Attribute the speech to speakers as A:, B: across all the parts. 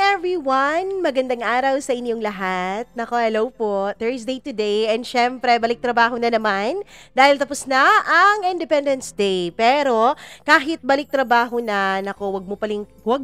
A: everyone! Magandang araw sa inyong lahat. Nako, hello po. Thursday today and syempre, balik trabaho na naman dahil tapos na ang Independence Day. Pero kahit balik trabaho na, nako, wag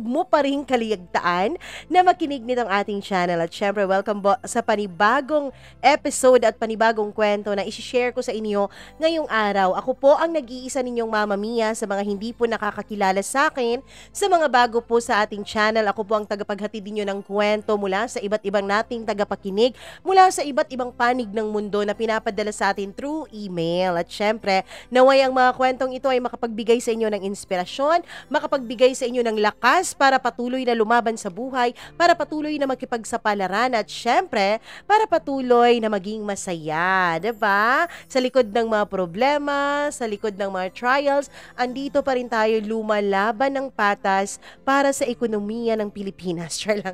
A: mo pa rin kaligtaan na makinig nitong ating channel. At syempre, welcome po sa panibagong episode at panibagong kwento na isi-share ko sa inyo ngayong araw. Ako po ang nag-iisa ninyong Mama Mia sa mga hindi po nakakakilala sa akin. Sa mga bago po sa ating channel, ako po ang tagapaghatid ninyo ng kwento mula sa iba't ibang nating tagapakinig, mula sa iba't ibang panig ng mundo na pinapadala sa atin through email. At syempre, naway ang mga kwentong ito ay makapagbigay sa inyo ng inspirasyon, makapagbigay sa inyo ng lakas para patuloy na lumaban sa buhay, para patuloy na makipagsapalaran at syempre, para patuloy na maging masaya. Diba? Sa likod ng mga problema, sa likod ng mga trials, andito pa rin tayo lumalaban ng patas para sa ekonomiya ng Pilipinas. Char lang.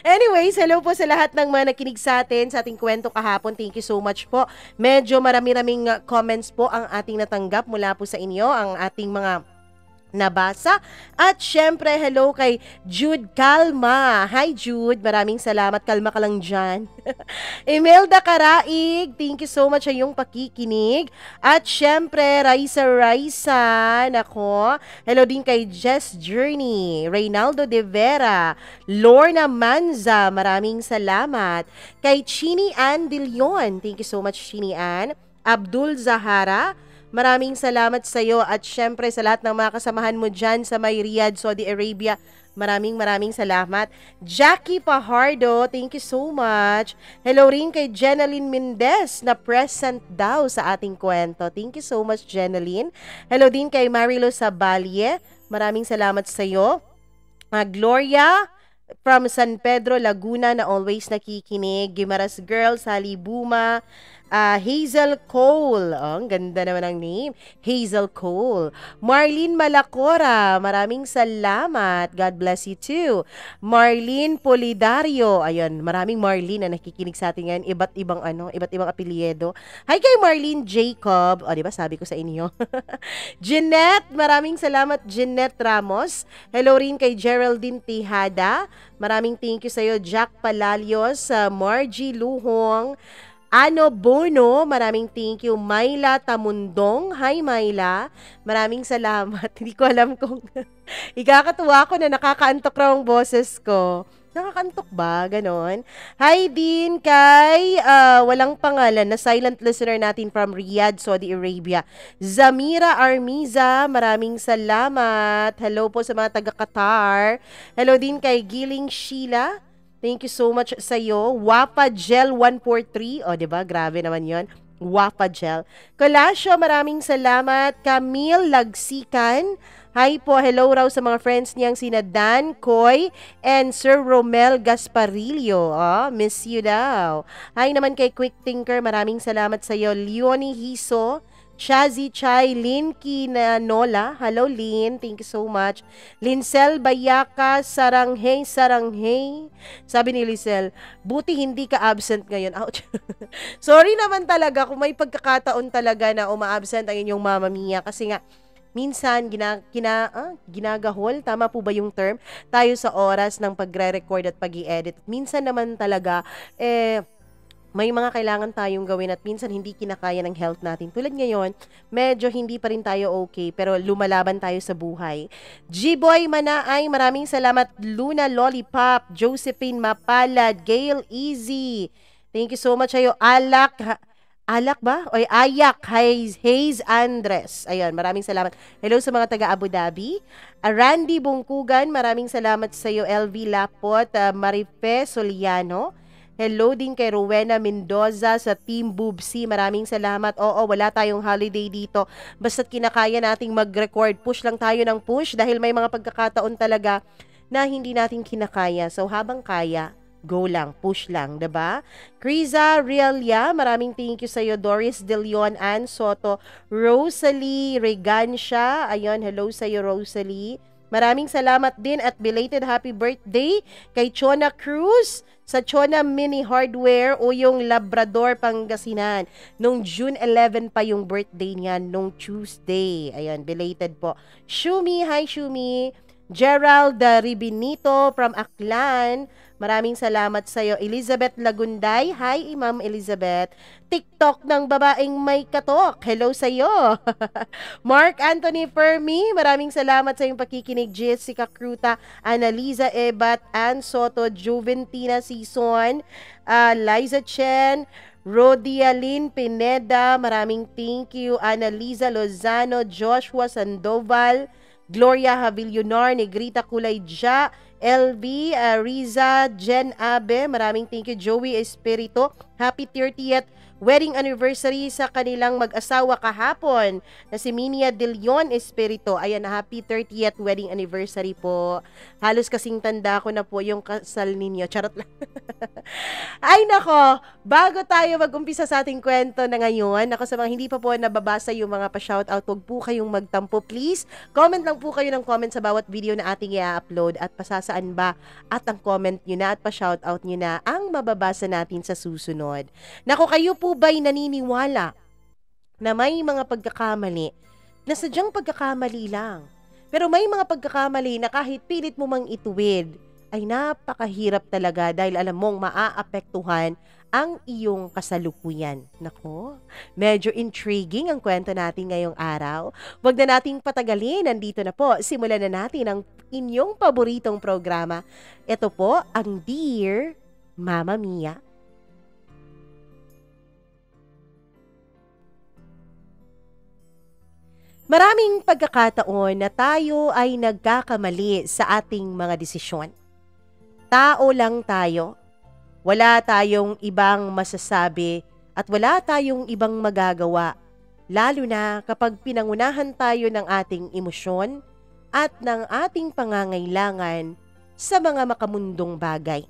A: Anyways, hello po sa lahat ng mga nakinig sa ating kwento kahapon. Thank you so much po. Medyo marami-raming comments po ang ating natanggap mula po sa inyo, ang ating mga nabasa. At syempre, hello kay Jude Kalma. Hi Jude, maraming salamat. Kalma ka lang dyan. Imelda Karaig, thank you so much sa iyong pakikinig. At syempre, Raisa, nako. Hello din kay Jess Journey, Reynaldo De Vera, Lorna Manza, maraming salamat. Kay Chini Ann De Leon, thank you so much Chini Ann. Abdul Zahara, maraming salamat sa iyo at syempre sa lahat ng mga kasamahan mo dyan sa may Riyadh, Saudi Arabia. Maraming salamat. Jackie Pajardo, thank you so much. Hello rin kay Jenaline Mendez na present daw sa ating kwento. Thank you so much, Jenaline. Hello din kay Marilo Sabalye. Maraming salamat sa iyo. Gloria from San Pedro, Laguna na always nakikinig. Gimaras Girl, Sally Buma. Hazel Cole. Oh, ang ganda naman ang name. Hazel Cole. Marlene Malacora. Maraming salamat. God bless you too. Marlene Polidario. Ayun, maraming Marlene na nakikinig sa atin ngayon. Iba't ibang apelyido. Hi kay Marlene Jacob. O, diba sabi ko sa inyo. Jeanette. Maraming salamat, Jeanette Ramos. Hello rin kay Geraldine Tejada. Maraming thank you sa iyo, Jack Palalios, Margie Luhong, Ano Bono, maraming thank you. Myla Tamundong, hi Myla. Maraming salamat. Hindi ko alam kung ikakatuwa ko na nakakaantok raw ang boses ko. Nakakantok ba? Ganon. Hi din kay walang pangalan na silent listener natin from Riyadh, Saudi Arabia. Zamira Armiza, maraming salamat. Hello po sa mga taga-Qatar. Hello din kay Giling Sheila. Thank you so much sa iyo. Wapa Gel 143. O, diba? Grabe naman yon. Wapa Gel. Colasio, maraming salamat. Camille Lagsikan. Hi po, hello raw sa mga friends niyang sina Dan Coy and Sir Romel Gasparillo. Oh, miss you daw. Hi naman kay Quick Thinker. Maraming salamat sa iyo. Leonie Hiso. Chazi Chai, Lynn Kinanola. Hello, Lynn. Thank you so much. Lincel Bayaka, Saranghay. Sabi ni Lincel, buti hindi ka absent ngayon. Ouch. Sorry naman talaga kung may pagkakataon talaga na uma-absent ang inyong Mama Mia. Kasi nga, minsan, ginagahol, tama po ba yung term? Tayo sa oras ng pagre-record at pag-i-edit. Minsan naman talaga, may mga kailangan tayong gawin at minsan hindi kinakaya ng health natin. Tulad ngayon, medyo hindi pa rin tayo okay, pero lumalaban tayo sa buhay. G-Boy Manaay, maraming salamat. Luna Lollipop, Josephine Mapalad, Gail Easy. Thank you so much sa'yo. Alak ba? O Ayak, Hayes Andres. Ayun, maraming salamat. Hello sa mga taga Abu Dhabi. Randy Bungkugan, maraming salamat sa'yo. LV Lapot, Marife Soliano. Hello din kay Rowena Mendoza sa Team Boobsy. Maraming salamat. Oo, wala tayong holiday dito. Basta't kinakaya nating mag-record. Push lang tayo ng push dahil may mga pagkakataon talaga na hindi natin kinakaya. So, habang kaya, go lang, push lang, diba? Criza Realia, maraming thank you sa iyo. Doris De Leon, Ann Soto, Rosalie Regancia. Ayun, hello sa iyo, Rosalie. Maraming salamat din at belated happy birthday kay Chona Cruz sa Chona Mini Hardware o yung Labrador, Pangasinan. Nung June 11 pa yung birthday niya, nung Tuesday. Ayan, belated po. Shumi, hi Shumi. Gerald Ribinito from Aklan, maraming salamat sa iyo. Elizabeth Lagunday, hi Ma'am Elizabeth. TikTok ng babaeng may katok, hello sa iyo. Mark Anthony Fermi, maraming salamat sa iyong pakikinig. Jessica Cruta, Annaliza Ebat, Ann Soto, Juventina Sison, Liza Chen, Rodialyn Pineda, maraming thank you. Annaliza Lozano, Joshua Sandoval, Gloria Havillonar, Negrita Kulayja, LV, Riza, Jen Abe, maraming thank you. Joey Espirito, happy 30th wedding anniversary sa kanilang mag-asawa kahapon na si Minia De Leon Espirito. Ayan, happy 30th wedding anniversary po. Halos kasing tanda ko na po yung kasal ninyo. Charot lang. Ay nako, bago tayo mag-umpisa sa ating kwento na ngayon, ako sa mga hindi pa po nababasa yung mga pa-shoutout, huwag po kayong magtampo please. Comment lang po kayo ng comment sa bawat video na ating i-upload at pasasaan ba at ang comment nyo na at pa-shoutout nyo na ang mababasa natin sa susunod. Nako, kayo po ba'y naniniwala na may mga pagkakamali na sadyang pagkakamali lang? Pero may mga pagkakamali na kahit pilit mo mang ituwid, ay napakahirap talaga dahil alam mong maaapektuhan ang iyong kasalukuyan. Nako, medyo intriguing ang kwento natin ngayong araw. Huwag na nating patagalin, nandito na po. Simulan na natin ang inyong paboritong programa. Ito po ang Dear Mama Mia. Maraming pagkakataon na tayo ay nagkakamali sa ating mga desisyon. Tao lang tayo. Wala tayong ibang masasabi at wala tayong ibang magagawa, lalo na kapag pinangunahan tayo ng ating emosyon at ng ating pangangailangan sa mga makamundong bagay.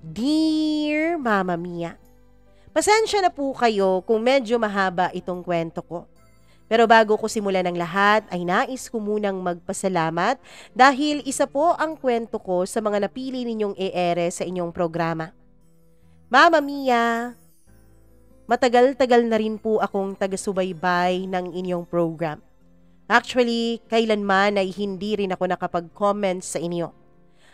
A: Dear Mama Mia, pasensya na po kayo kung medyo mahaba itong kwento ko. Pero bago ko simulan ang lahat, ay nais ko munang magpasalamat dahil isa po ang kwento ko sa mga napili ninyong i-ere sa inyong programa. Mama Mia, matagal-tagal na rin po akong taga-subaybay ng inyong program. Actually, kailanman ay hindi rin ako nakapag-comment sa inyo.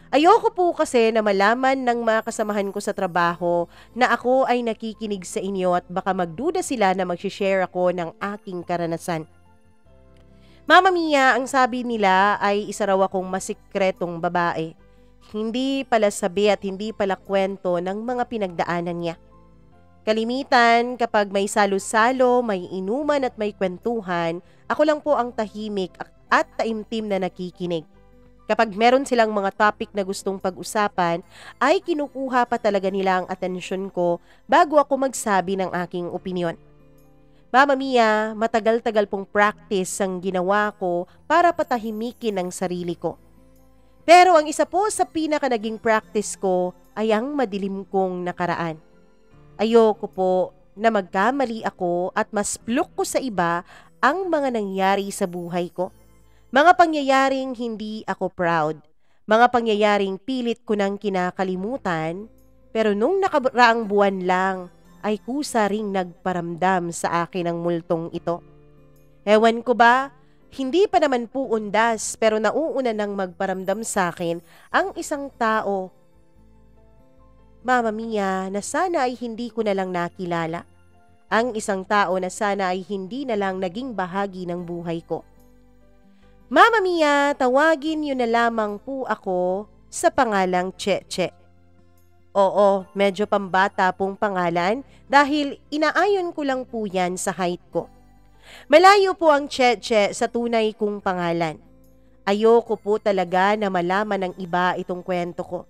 A: Ayoko po kasi na malaman ng mga kasamahan ko sa trabaho na ako ay nakikinig sa inyo at baka magduda sila na mag-share ako ng aking karanasan. Mama Mia, ang sabi nila ay isa raw akong masikretong babae. Hindi pala sabi at hindi pala kwento ng mga pinagdaanan niya. Kalimitan kapag may salo-salo, may inuman at may kwentuhan, ako lang po ang tahimik at taimtim na nakikinig. Kapag meron silang mga topic na gustong pag-usapan, ay kinukuha pa talaga nila ang atensyon ko bago ako magsabi ng aking opinyon. Mama Mia, matagal-tagal pong practice ang ginawa ko para patahimikin ang sarili ko. Pero ang isa po sa pinaka naging practice ko ay ang madilim kong nakaraan. Ayoko po na magkamali ako at mas pluk ko sa iba ang mga nangyari sa buhay ko. Mga pangyayaring hindi ako proud. Mga pangyayaring pilit ko nang kinakalimutan, pero nung nakaraang buwan lang ay kusa ring nagparamdam sa akin ang multong ito. Ewan ko ba, hindi pa naman po undas pero nauuna nang magparamdam sa akin ang isang tao. Mama Mia, na sana ay hindi ko na lang nakilala. Ang isang tao na sana ay hindi na lang naging bahagi ng buhay ko. Mama Mia, tawagin niyo na lamang po ako sa pangalang Cheche. Oo, medyo pambata pong pangalan dahil inaayon ko lang po yan sa height ko. Malayo po ang Cheche sa tunay kong pangalan. Ayoko po talaga na malaman ng iba itong kwento ko.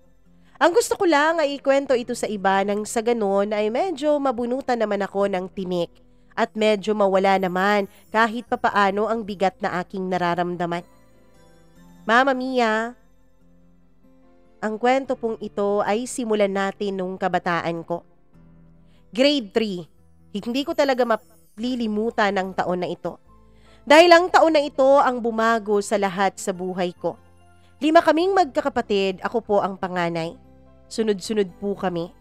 A: Ang gusto ko lang ay ikwento ito sa iba nang sa ganon ay medyo mabunutan naman ako ng tinik. At medyo mawala naman kahit papaano ang bigat na aking nararamdaman. Mama Mia, ang kwento pong ito ay simulan natin nung kabataan ko. Grade 3, hindi ko talaga malilimutan ang taon na ito. Dahil ang taon na ito ang bumago sa lahat sa buhay ko. 5 kaming magkakapatid, ako po ang panganay. Sunod-sunod po kami.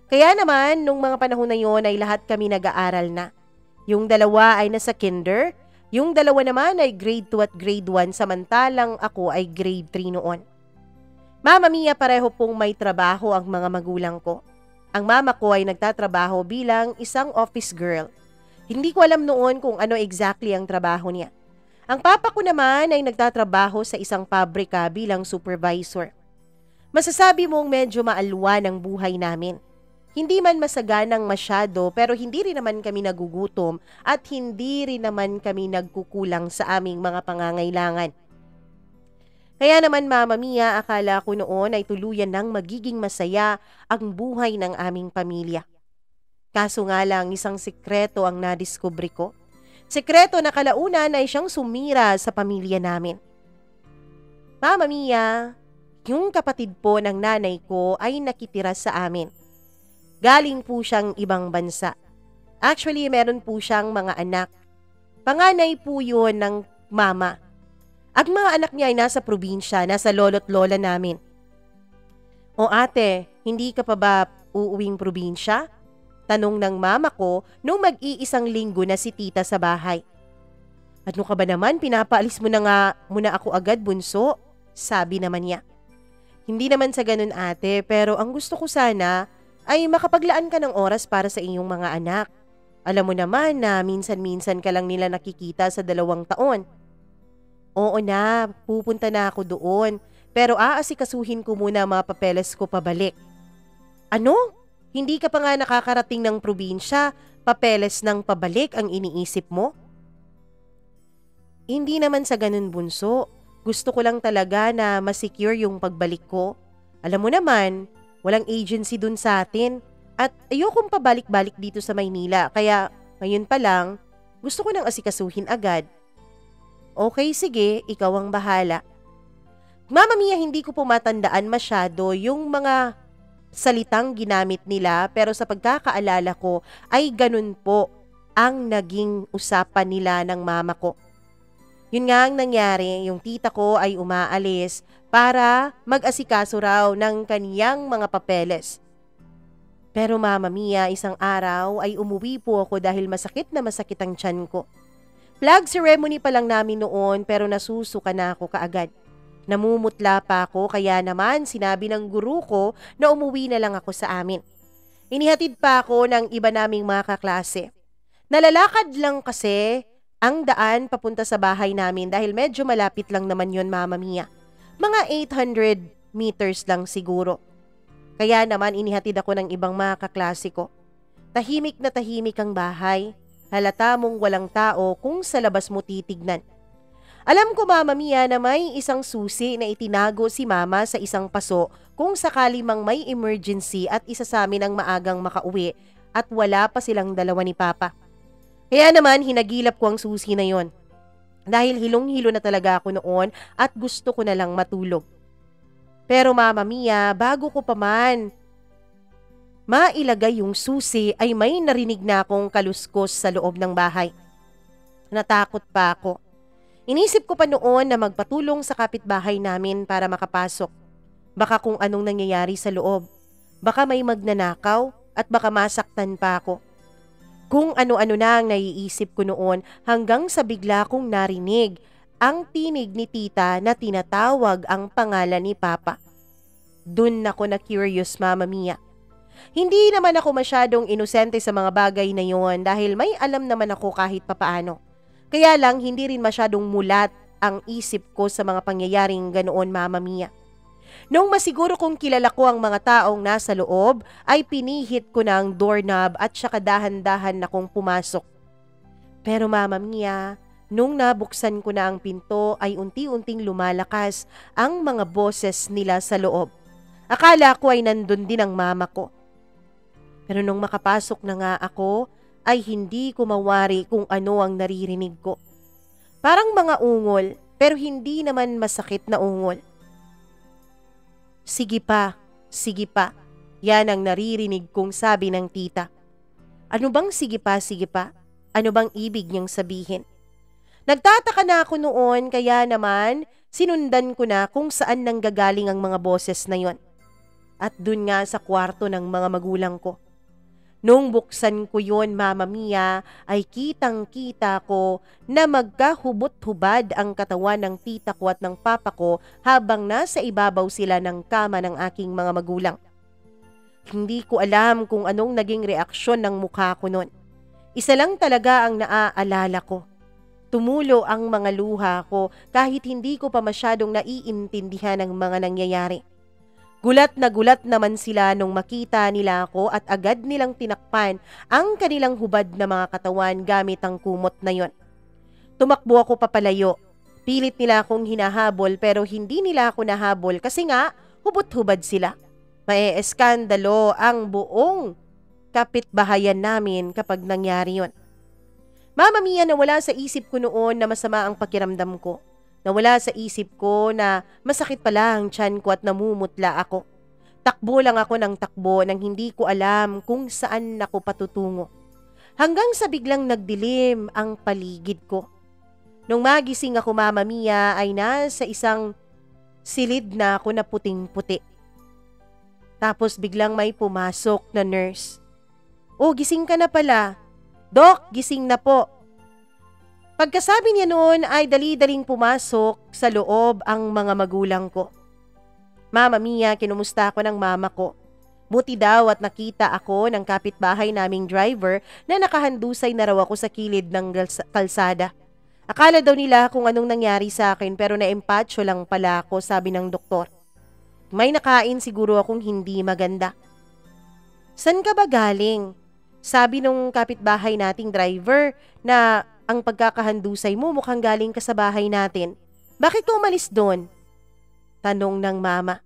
A: Kaya naman, nung mga panahon na yon ay lahat kami nag-aaral na. Yung 2 ay nasa kinder, Yung dalawa naman ay grade 2 at grade 1 samantalang ako ay grade 3 noon. Mama Mia, pareho pong may trabaho ang mga magulang ko. Ang mama ko ay nagtatrabaho bilang isang office girl. Hindi ko alam noon kung ano exactly ang trabaho niya. Ang papa ko naman ay nagtatrabaho sa isang pabrika bilang supervisor. Masasabi mong medyo maalwa ng buhay namin. Hindi man masaganang masyado pero hindi rin naman kami nagugutom at hindi rin naman kami nagkukulang sa aming mga pangangailangan. Kaya naman Mama Mia, akala ko noon ay tuluyan ng magiging masaya ang buhay ng aming pamilya. Kaso nga lang isang sikreto ang nadiskubre ko. Sikreto na kalaunan ay siyang sumira sa pamilya namin. Mama Mia, yung kapatid po ng nanay ko ay nakitira sa amin. Galing po siyang ibang bansa. Actually, meron po siyang mga anak. Panganay po yun ng mama. Ang mga anak niya ay nasa probinsya, nasa lolo't lola namin. O ate, hindi ka pa ba uuwing probinsya? Tanong ng mama ko nung mag-iisang linggo na si tita sa bahay. Ano ka ba naman, pinapaalis mo na nga muna ako agad bunso? Sabi naman niya. Hindi naman sa ganun ate, pero ang gusto ko sana ay makapaglaan ka ng oras para sa iyong mga anak. Alam mo naman na minsan-minsan ka lang nila nakikita sa 2 taon. Oo na, pupunta na ako doon, pero aasikasuhin ko muna ang mga papeles ko pabalik. Ano? Hindi ka pa nga nakakarating ng probinsya, papeles ng pabalik ang iniisip mo? Hindi naman sa ganun bunso. Gusto ko lang talaga na masecure yung pagbalik ko. Alam mo naman, walang agency dun sa atin at ayokong pabalik-balik dito sa Maynila kaya ngayon pa lang gusto ko nang asikasuhin agad. Okay, sige, ikaw ang bahala. Mama Mia, hindi ko po matandaan masyado yung mga salitang ginamit nila pero sa pagkakaalala ko ay ganun po ang naging usapan nila ng mama ko. Yun nga ang nangyari, yung tita ko ay umaalis para mag-asikaso raw ng kaniyang mga papeles. Pero Mama Mia, isang araw ay umuwi po ako dahil masakit na masakit ang tiyan ko. Flag ceremony pa lang namin noon pero nasusuka na ako kaagad. Namumutla pa ako kaya naman sinabi ng guru ko na umuwi na lang ako sa amin. Inihatid pa ako ng iba naming mga kaklase. Nalalakad lang kasi ang daan papunta sa bahay namin dahil medyo malapit lang naman yon Mama Mia. Mga 800 meters lang siguro. Kaya naman inihatid ako ng ibang mga kaklase ko. Tahimik na tahimik ang bahay. Halata mong walang tao kung sa labas mo titignan. Alam ko Mama Mia na may isang susi na itinago si Mama sa isang paso kung sakali mang may emergency at isa sa amin ang maagang makauwi at wala pa silang dalawa ni Papa. Kaya naman hinagilap ko ang susi na yon. Dahil hilong-hilo na talaga ako noon at gusto ko na lang matulog. Pero Mama Mia, bago ko pa man mailagay yung susi ay may narinig na akong kaluskos sa loob ng bahay. Natakot pa ako. Inisip ko pa noon na magpatulong sa kapitbahay namin para makapasok. Baka kung anong nangyayari sa loob. Baka may magnanakaw at baka masaktan pa ako. Kung ano-ano na ang naiisip ko noon hanggang sa bigla kong narinig ang tinig ni tita na tinatawag ang pangalan ni Papa. Dun ako na curious Mama Mia. Hindi naman ako masyadong inosente sa mga bagay na yon dahil may alam naman ako kahit papaano. Kaya lang hindi rin masyadong mulat ang isip ko sa mga pangyayaring ganoon Mama Mia. Nung masiguro kong kilala ko ang mga taong nasa loob, ay pinihit ko na ang doorknob at saka dahan-dahan na kong pumasok. Pero Mama Mia, nung nabuksan ko na ang pinto ay unti-unting lumalakas ang mga boses nila sa loob. Akala ko ay nandun din ang mama ko. Pero nung makapasok na nga ako, ay hindi ko mawari kung ano ang naririnig ko. Parang mga ungol, pero hindi naman masakit na ungol. Sige pa, sige pa. Yan ang naririnig kong sabi ng tita. Ano bang sige pa, sige pa? Ano bang ibig niyang sabihin? Nagtataka na ako noon kaya naman sinundan ko na kung saan nanggagaling ang mga boses na yon. At dun nga sa kwarto ng mga magulang ko. Nung buksan ko yun, Mama Mia, ay kitang-kita ko na magkahubot-hubad ang katawan ng tita ko at ng papa ko habang nasa ibabaw sila ng kama ng aking mga magulang. Hindi ko alam kung anong naging reaksyon ng mukha ko noon. Isa lang talaga ang naaalala ko. Tumulo ang mga luha ko kahit hindi ko pa masyadong naiintindihan ang mga nangyayari. Gulat naman sila nung makita nila ako at agad nilang tinakpan ang kanilang hubad na mga katawan gamit ang kumot na yon. Tumakbo ako papalayo. Pilit nila akong hinahabol pero hindi nila ako nahabol kasi nga hubot-hubad sila. Mae-eskandalo ang buong kapitbahayan namin kapag nangyari yon. Mama Mia, nawala sa isip ko noon na masama ang pakiramdam ko. Nawala sa isip ko na masakit pala ang tiyan ko at namumutla ako. Takbo lang ako ng takbo nang hindi ko alam kung saan ako patutungo. Hanggang sa biglang nagdilim ang paligid ko. Nung magising ako, Mama Mia, ay nasa isang silid na ako na puting-puti. Tapos biglang may pumasok na nurse. "Oh, gising ka na pala." "Dok, gising na po." Pagkasabi niya noon ay dali-daling pumasok sa loob ang mga magulang ko. "Mama Mia, kinumusta ako ng mama ko. Buti daw at nakita ako ng kapitbahay naming driver na nakahandusay na raw ako sa kilid ng kalsada. Akala daw nila kung anong nangyari sa akin pero na-empacho lang pala ako," sabi ng doktor. "May nakain siguro akong hindi maganda." "San ka ba galing?" Sabi nung kapitbahay nating driver na ang pagkakahandusay mo mukhang galing ka sa bahay natin. "Bakit ka umalis doon?" tanong ng mama.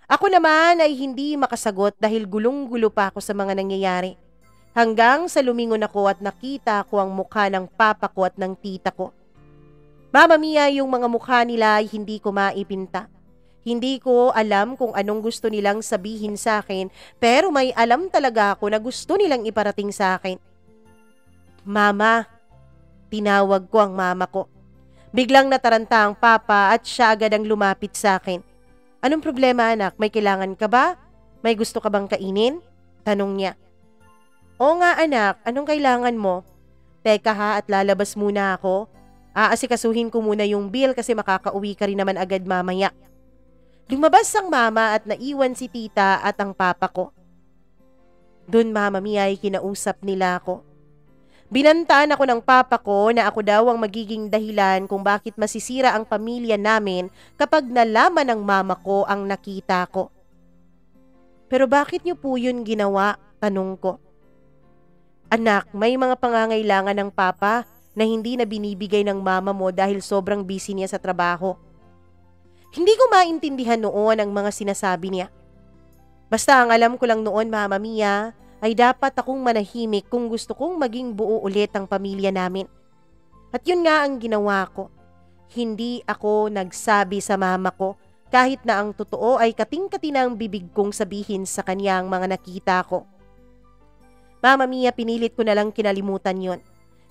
A: Ako naman ay hindi makasagot dahil gulong-gulo pa ako sa mga nangyayari. Hanggang sa lumingon ako at nakita ko ang mukha ng papa ko at ng tita ko. Mama Mia, yung mga mukha nila ay hindi ko maipinta. Hindi ko alam kung anong gusto nilang sabihin sa akin pero may alam talaga ako na gusto nilang iparating sa akin. "Mama," tinawag ko ang mama ko. Biglang nataranta ang papa at siya agad ang lumapit sa akin. "Anong problema, anak? May kailangan ka ba? May gusto ka bang kainin?" tanong niya. "Oo nga, anak, anong kailangan mo?" "Teka ha, at lalabas muna ako. Aasikasuhin ko muna yung bill kasi makakauwi ka rin naman agad mamaya." Lumabas ang mama at naiwan si tita at ang papa ko. Doon, Mama Mia, ay kinausap nila ako. Binantaan ako ng papa ko na ako daw ang magiging dahilan kung bakit masisira ang pamilya namin kapag nalaman ng mama ko ang nakita ko. "Pero bakit niyo po yun ginawa?" tanong ko. "Anak, may mga pangangailangan ng papa na hindi na binibigay ng mama mo dahil sobrang busy niya sa trabaho." Hindi ko maintindihan noon ang mga sinasabi niya. Basta ang alam ko lang noon, Mama Mia, ay dapat akong manahimik kung gusto kong maging buo ulit ang pamilya namin. At yun nga ang ginawa ko. Hindi ako nagsabi sa mama ko kahit na ang totoo ay kating-kati na ang bibig kong sabihin sa kanya ang mga nakita ko. Mama Mia, pinilit ko na lang kinalimutan yon.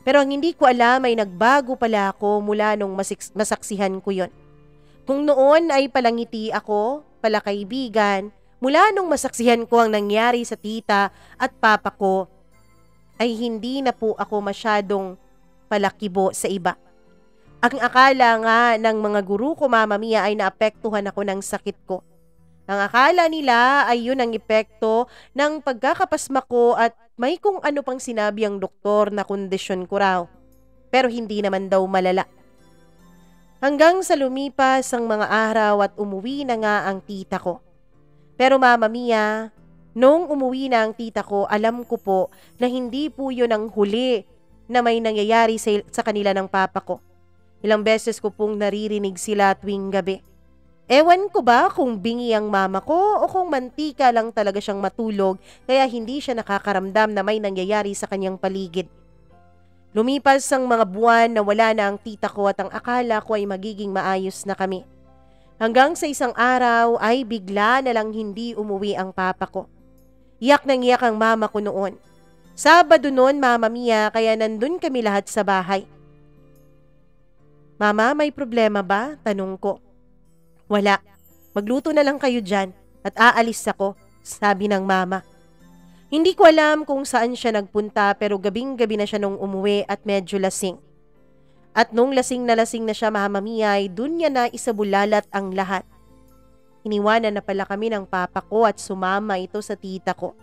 A: Pero ang hindi ko alam ay nagbago pala ako mula nung masaksihan ko yon. Kung noon ay palangiti ako, palakaibigan, mula nung masaksihan ko ang nangyari sa tita at papa ko, ay hindi na po ako masyadong palakibo sa iba. Ang akala nga ng mga guru ko, Mama Mia, ay naapektuhan ako ng sakit ko. Ang akala nila ay yun ang epekto ng pagkakapasma ko at may kung ano pang sinabi ang doktor na kondisyon ko raw. Pero hindi naman daw malala. Hanggang sa lumipas ang mga araw at umuwi na nga ang tita ko. Pero Mama Mia, nung umuwi na ang tita ko, alam ko po na hindi po yun ang huli na may nangyayari sa kanila ng papa ko. Ilang beses ko pong naririnig sila tuwing gabi. Ewan ko ba kung bingi ang mama ko o kung mantika lang talaga siyang matulog kaya hindi siya nakakaramdam na may nangyayari sa kanyang paligid. Lumipas ang mga buwan na wala na ang tita ko at ang akala ko ay magiging maayos na kami. Hanggang sa isang araw ay bigla na lang hindi umuwi ang papa ko. Iyak nang iyak ang mama ko noon. Sabado noon, Mama Mia, kaya nandun kami lahat sa bahay. "Mama, may problema ba?" tanong ko. "Wala. Magluto na lang kayo dyan at aalis ako," sabi ng mama. Hindi ko alam kung saan siya nagpunta pero gabing-gabi na siya nung umuwi at medyo lasing. At nung lasing na siya Mama Mia ay dun niya na isabulalat ang lahat. Iniwanan na pala kami ng papa ko at sumama ito sa tita ko.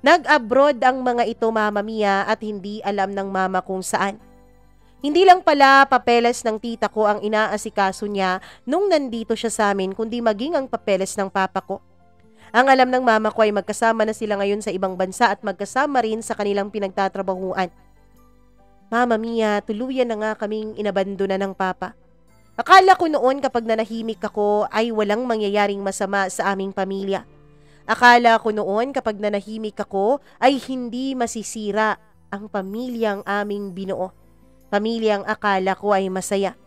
A: Nag-abroad ang mga ito Mama Mia at hindi alam ng mama kung saan. Hindi lang pala papeles ng tita ko ang inaasikaso niya nung nandito siya sa amin kundi maging ang papeles ng papa ko. Ang alam ng mama ko ay magkasama na sila ngayon sa ibang bansa at magkasama rin sa kanilang pinagtatrabahuan. Mama Mia, tuluyan na nga kaming inabandona ng papa. Akala ko noon kapag nanahimik ako ay walang mangyayaring masama sa aming pamilya. Akala ko noon kapag nanahimik ako ay hindi masisira ang pamilyang aming binuo. Pamilyang akala ko ay masaya.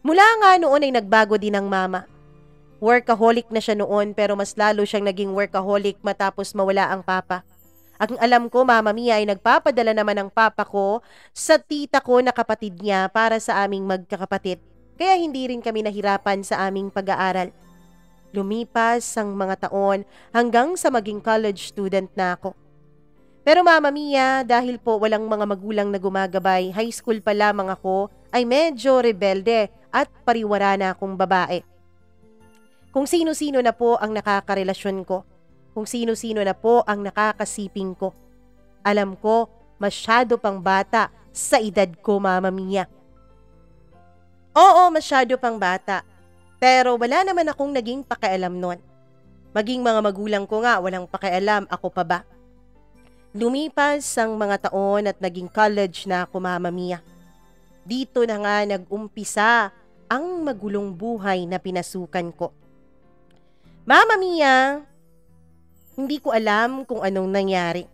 A: Mula nga noon ay nagbago din ang mama. Workaholic na siya noon pero mas lalo siyang naging workaholic matapos mawala ang papa. Ang alam ko Mama Mia ay nagpapadala naman ang papa ko sa tita ko na kapatid niya para sa aming magkakapatid. Kaya hindi rin kami nahirapan sa aming pag-aaral. Lumipas ang mga taon hanggang sa maging college student na ako. Pero Mama Mia, dahil po walang mga magulang na gumagabay, high school pa lamang ako, ay medyo rebelde at pariwara na akong babae. Kung sino-sino na po ang nakakarelasyon ko. Kung sino-sino na po ang nakakasiping ko. Alam ko, masyado pang bata sa edad ko, Mama Mia. Oo, masyado pang bata. Pero wala naman akong naging pakialam nun. Maging mga magulang ko nga, walang pakialam, ako pa ba? Lumipas ang mga taon at naging college na ako, Mama Mia. Dito na nga nag-umpisa ang magulong buhay na pinasukan ko. Mama Mia, hindi ko alam kung anong nangyari.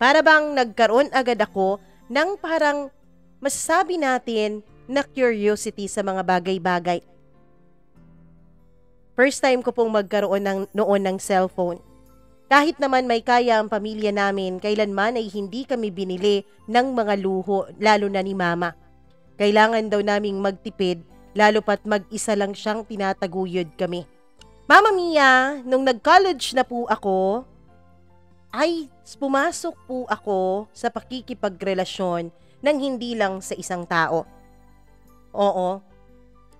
A: Para bang nagkaroon agad ako ng parang masasabi natin na curiosity sa mga bagay-bagay. First time ko pong magkaroon noon ng cellphone. Kahit naman may kaya ang pamilya namin, kailanman ay hindi kami binili ng mga luho, lalo na ni Mama. Kailangan daw naming magtipid, lalo pat mag-isa lang siyang tinataguyod kami. Mama Mia, nung nag-college na po ako, ay pumasok po ako sa pakikipagrelasyon ng hindi lang sa isang tao. Oo,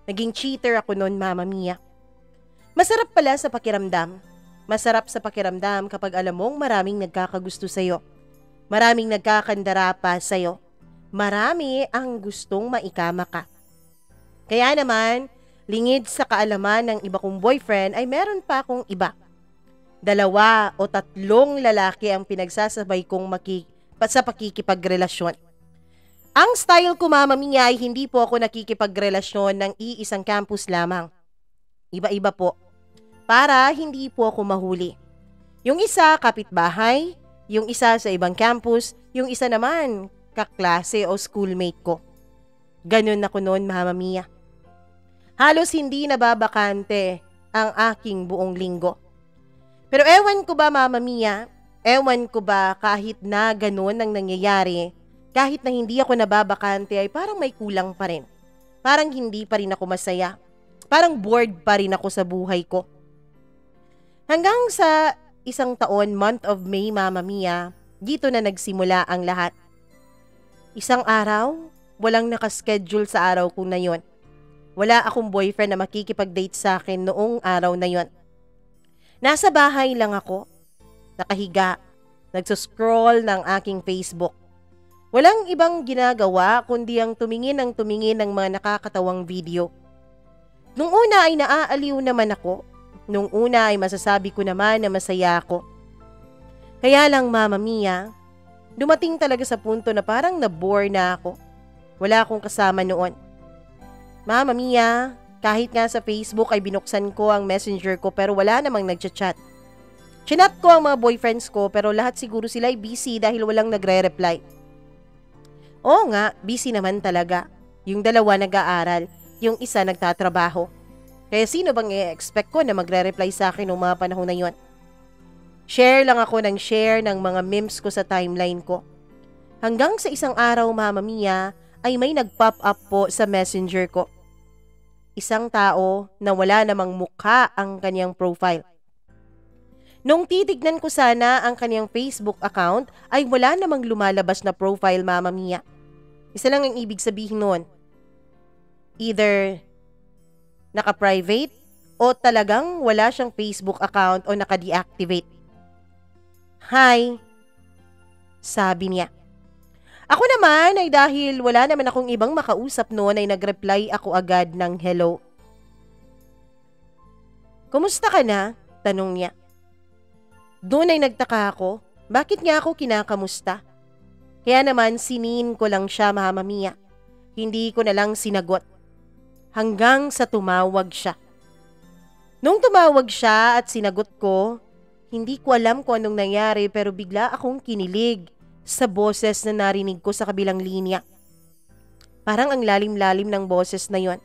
A: naging cheater ako noon, Mama Mia. Masarap pala sa pakiramdam. Masarap sa pakiramdam kapag alam mong maraming nagkakagusto sa'yo. Maraming nagkakandara pa sa'yo. Marami ang gustong maikama ka. Kaya naman, lingid sa kaalaman ng iba kong boyfriend ay meron pa akong iba. 2 o 3 lalaki ang pinagsasabay kong sa pakikipagrelasyon. Ang style ko, Mama Mia, ay hindi po ako nakikipagrelasyon ng iisang campus lamang. Iba-iba po. Para hindi po ako mahuli. Yung isa, kapitbahay. Yung isa sa ibang campus. Yung isa naman, kaklase o schoolmate ko. Ganun ako noon, Mama Mia. Halos hindi nababakante ang aking buong linggo. Pero ewan ko ba, Mama Mia, ewan ko ba kahit na ganun ang nangyayari, kahit na hindi ako nababakante ay parang may kulang pa rin. Parang hindi pa rin ako masaya. Parang bored pa rin ako sa buhay ko. Hanggang sa isang taon, month of May, Mama Mia, dito na nagsimula ang lahat. Isang araw, walang nakaschedule sa araw ko na yon. Wala akong boyfriend na makikipag-date sa akin noong araw na yon. Nasa bahay lang ako, nakahiga, nagsuscroll ng aking Facebook. Walang ibang ginagawa kundi ang tumingin ng mga nakakatawang video. Nung una ay naaaliw naman ako. Nung una ay masasabi ko naman na masaya ako. Kaya lang, Mama Mia, dumating talaga sa punto na parang na-bore na ako. Wala akong kasama noon. Mama Mia, kahit nga sa Facebook ay binuksan ko ang messenger ko pero wala namang nagchat-chat. Chinat ko ang mga boyfriends ko pero lahat siguro sila ay busy dahil walang nagre-reply. Oo nga, busy naman talaga. Yung 2 nag-aaral, yung isa nagtatrabaho. Kaya sino bang i-expect ko na magre-reply sa akin noong mga panahon na yon? Share lang ako ng share ng mga memes ko sa timeline ko. Hanggang sa isang araw, Mama Mia, ay may nag-pop up po sa messenger ko. Isang tao na wala namang mukha ang kanyang profile. Nung titignan ko sana ang kanyang Facebook account ay wala namang lumalabas na profile, Mama Mia. Isa lang ang ibig sabihin nun. Either naka-private o talagang wala siyang Facebook account o naka-deactivate. Hi, sabi niya. Ako naman ay dahil wala naman akong ibang makausap noon ay nag-reply ako agad ng hello. Kumusta ka na? Tanong niya. Doon ay nagtaka ako, bakit nga ako kinakamusta? Kaya naman sinin ko lang siya, Mama Mia. Hindi ko na lang sinagot. Hanggang sa tumawag siya. Nung tumawag siya at sinagot ko, hindi ko alam kung anong nangyari pero bigla akong kinilig sa boses na narinig ko sa kabilang linya. Parang ang lalim-lalim ng boses na yon.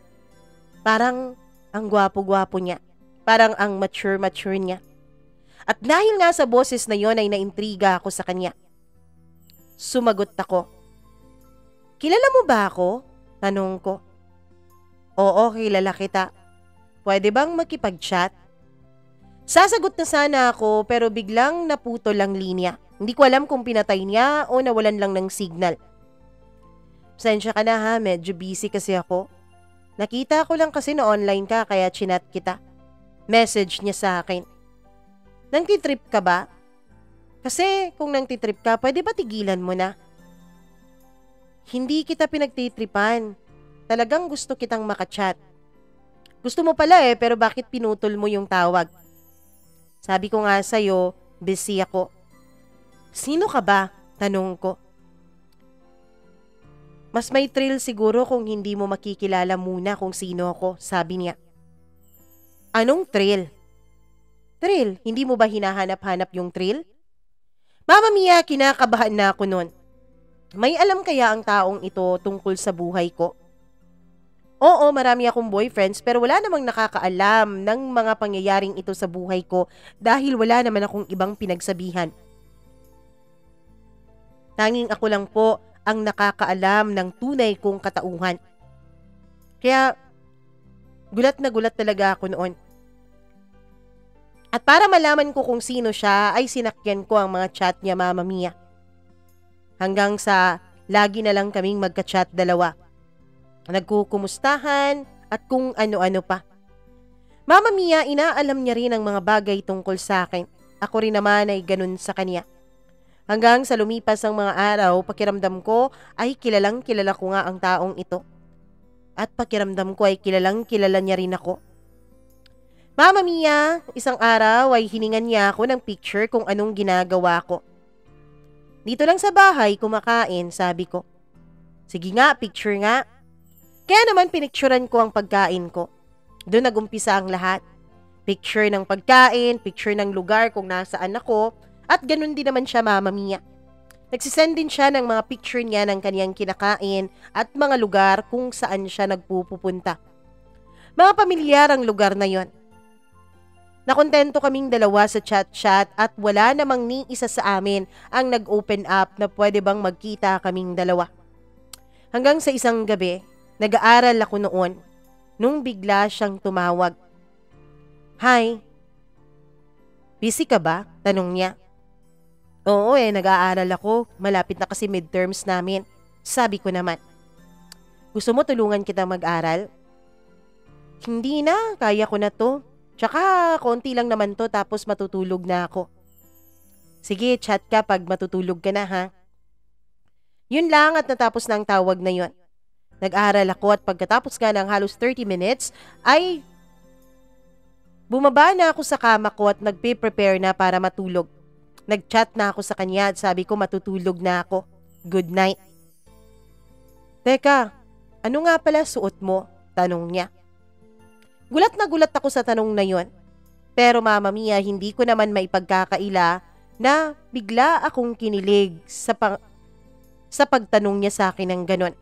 A: Parang ang gwapo-gwapo niya. Parang ang mature-mature niya. At dahil nga sa boses na yon ay naintriga ako sa kanya. Sumagot ako. Kilala mo ba ako? Tanong ko. Oo, kilala kita. Pwede bang makipag-chat? Sasagot na sana ako pero biglang naputol ang linya. Hindi ko alam kung pinatay niya o nawalan lang ng signal. Pasensya ka na ha, medyo busy kasi ako. Nakita ko lang kasi na online ka kaya chinat kita. Message niya sa akin. Nangtitrip ka ba? Kasi kung nangtitrip ka, pwede ba tigilan mo na? Hindi kita pinagtitripan. Talagang gusto kitang makachat. Gusto mo pala pero bakit pinutol mo yung tawag? Sabi ko nga sa'yo, busy ako. Sino ka ba? Tanong ko. Mas may thrill siguro kung hindi mo makikilala muna kung sino ako, sabi niya. Anong thrill? Thrill? Hindi mo ba hinahanap-hanap yung thrill? Mama Mia, kinakabahan na ako nun. May alam kaya ang taong ito tungkol sa buhay ko? Oo, marami akong boyfriends pero wala namang nakakaalam ng mga pangyayaring ito sa buhay ko dahil wala naman akong ibang pinagsabihan. Tanging ako lang po ang nakakaalam ng tunay kong katauhan. Kaya gulat na gulat talaga ako noon. At para malaman ko kung sino siya ay sinakyan ko ang mga chat niya, Mama Mia. Hanggang sa lagi na lang kaming magka-chat dalawa. Nagkukumustahan at kung ano-ano pa. Mama Mia, inaalam niya rin ang mga bagay tungkol sa akin. Ako rin naman ay ganun sa kanya. Hanggang sa lumipas ang mga araw, pakiramdam ko ay kilalang kilala ko nga ang taong ito. At pakiramdam ko ay kilalang kilala niya rin ako. Mama Mia, isang araw ay hiningan niya ako ng picture kung anong ginagawa ko. Dito lang sa bahay, kumakain, sabi ko. Sige nga, picture nga. Kaya naman pinicturan ko ang pagkain ko. Doon nagumpisa ang lahat. Picture ng pagkain, picture ng lugar kung nasaan ako, at ganun din naman siya, Mama Mia. Nagsisend din siya ng mga picture niya ng kaniyang kinakain at mga lugar kung saan siya nagpupunta. Mga pamilyar ang lugar na yon. Nakontento kaming dalawa sa chat-chat at wala namang ni isa sa amin ang nag-open up na pwede bang magkita kaming dalawa. Hanggang sa isang gabi, nag-aaral ako noon nung bigla siyang tumawag. Hi, busy ka ba? Tanong niya. Oo nag-aaral ako. Malapit na kasi midterms namin. Sabi ko naman. Gusto mo tulungan kita mag-aral? Hindi na, kaya ko na to. Tsaka konti lang naman to tapos matutulog na ako. Sige, chat ka pag matutulog ka na ha. Yun lang at natapos na ang tawag na yun. Nag-aral ako at pagkatapos nga ng halos 30 minutes ay bumaba na ako sa kama ko at nagpe-prepare na para matulog. Nag-chat na ako sa kanya at sabi ko matutulog na ako. Good night. Teka, ano nga pala suot mo? Tanong niya. Gulat na gulat ako sa tanong na yon. Pero Mama Mia, hindi ko naman maipagkakaila na bigla akong kinilig sa pagtanong niya sa akin ng ganon.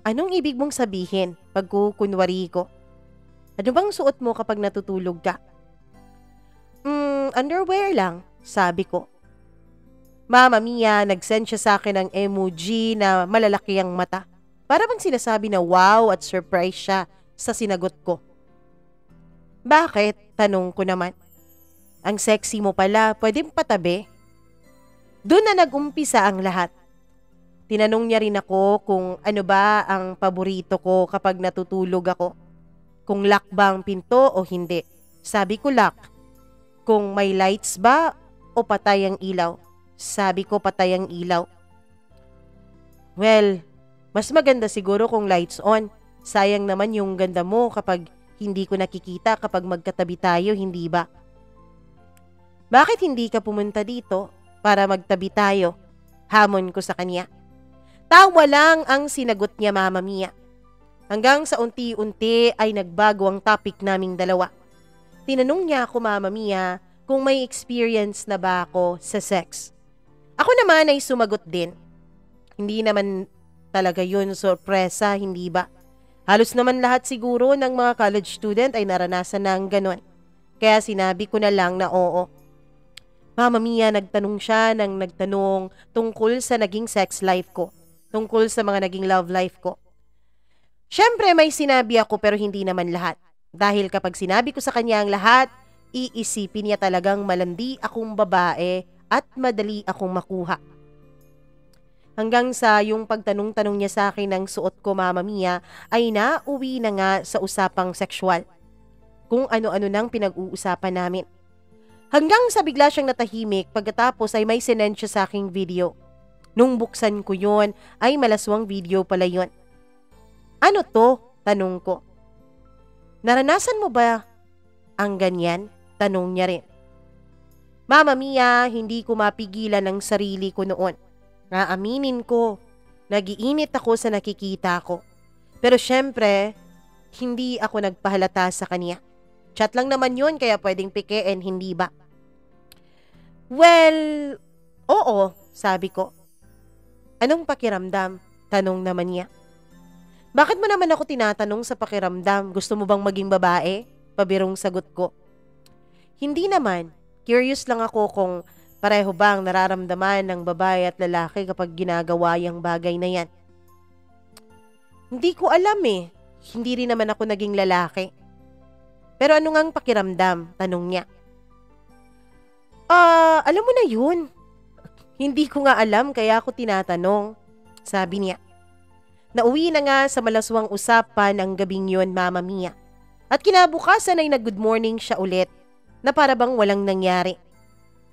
A: Anong ibig mong sabihin pag kukunwari ko? Ano bang suot mo kapag natutulog ka? Underwear lang, sabi ko. Mama Mia, nag-send siya sa akin ng emoji na malalaki ang mata. Para bang sinasabi na wow at surprise siya sa sinagot ko. Bakit? Tanong ko naman. Ang sexy mo pala, pwedeng patabi. Doon na nag-umpisa ang lahat. Tinanong niya rin ako kung ano ba ang paborito ko kapag natutulog ako. Kung lock ba ang pinto o hindi. Sabi ko lock. Kung may lights ba o patay ang ilaw. Sabi ko patay ang ilaw. Well, mas maganda siguro kung lights on. Sayang naman yung ganda mo kapag hindi ko nakikita kapag magkatabi tayo, hindi ba? Bakit hindi ka pumunta dito para magtabi tayo? Hamon ko sa kanya. Tawa lang ang sinagot niya, Mama Mia. Hanggang sa unti-unti ay nagbago ang topic naming dalawa. Tinanong niya ako, Mama Mia, kung may experience na ba ako sa sex. Ako naman ay sumagot din. Hindi naman talaga yun sorpresa, hindi ba? Halos naman lahat siguro ng mga college student ay naranasan na ang ganon. Kaya sinabi ko na lang na oo. Mama Mia, nagtanong siya ng nagtanong tungkol sa naging sex life ko. Tungkol sa mga naging love life ko. Siyempre may sinabi ako pero hindi naman lahat. Dahil kapag sinabi ko sa kanya ang lahat, iisipin niya talagang malandi akong babae at madali akong makuha. Hanggang sa yung pagtanong-tanong niya sa akin ng suot ko, Mama Mia, ay nauwi na nga sa usapang sexual. Kung ano-ano nang pinag-uusapan namin. Hanggang sa bigla siyang natahimik pagkatapos ay may sinend siya sa aking video. Nung buksan ko yon ay malaswang video pala yon. Ano to? Tanong ko. Naranasan mo ba ang ganyan? Tanong niya rin. Mama Mia, hindi ko mapigilan ang sarili ko noon. Naaminin ko, nagiinit ako sa nakikita ko. Pero syempre, hindi ako nagpahalata sa kanya. Chat lang naman yun kaya pwedeng pikein, hindi ba? Well, oo, sabi ko. Anong pakiramdam? Tanong naman niya. Bakit mo naman ako tinatanong sa pakiramdam? Gusto mo bang maging babae? Pabirong sagot ko. Hindi naman. Curious lang ako kung pareho bang nararamdaman ng babae at lalaki kapag ginagawa yung bagay na yan. Hindi ko alam eh. Hindi rin naman ako naging lalaki. Pero ano ngang pakiramdam? Tanong niya. Alam mo na yun. Hindi ko nga alam kaya ako tinatanong, sabi niya. Nauwi na nga sa malaswang usapan ang gabing yun, Mama Mia. At kinabukasan ay nag-good morning siya ulit na para bang walang nangyari.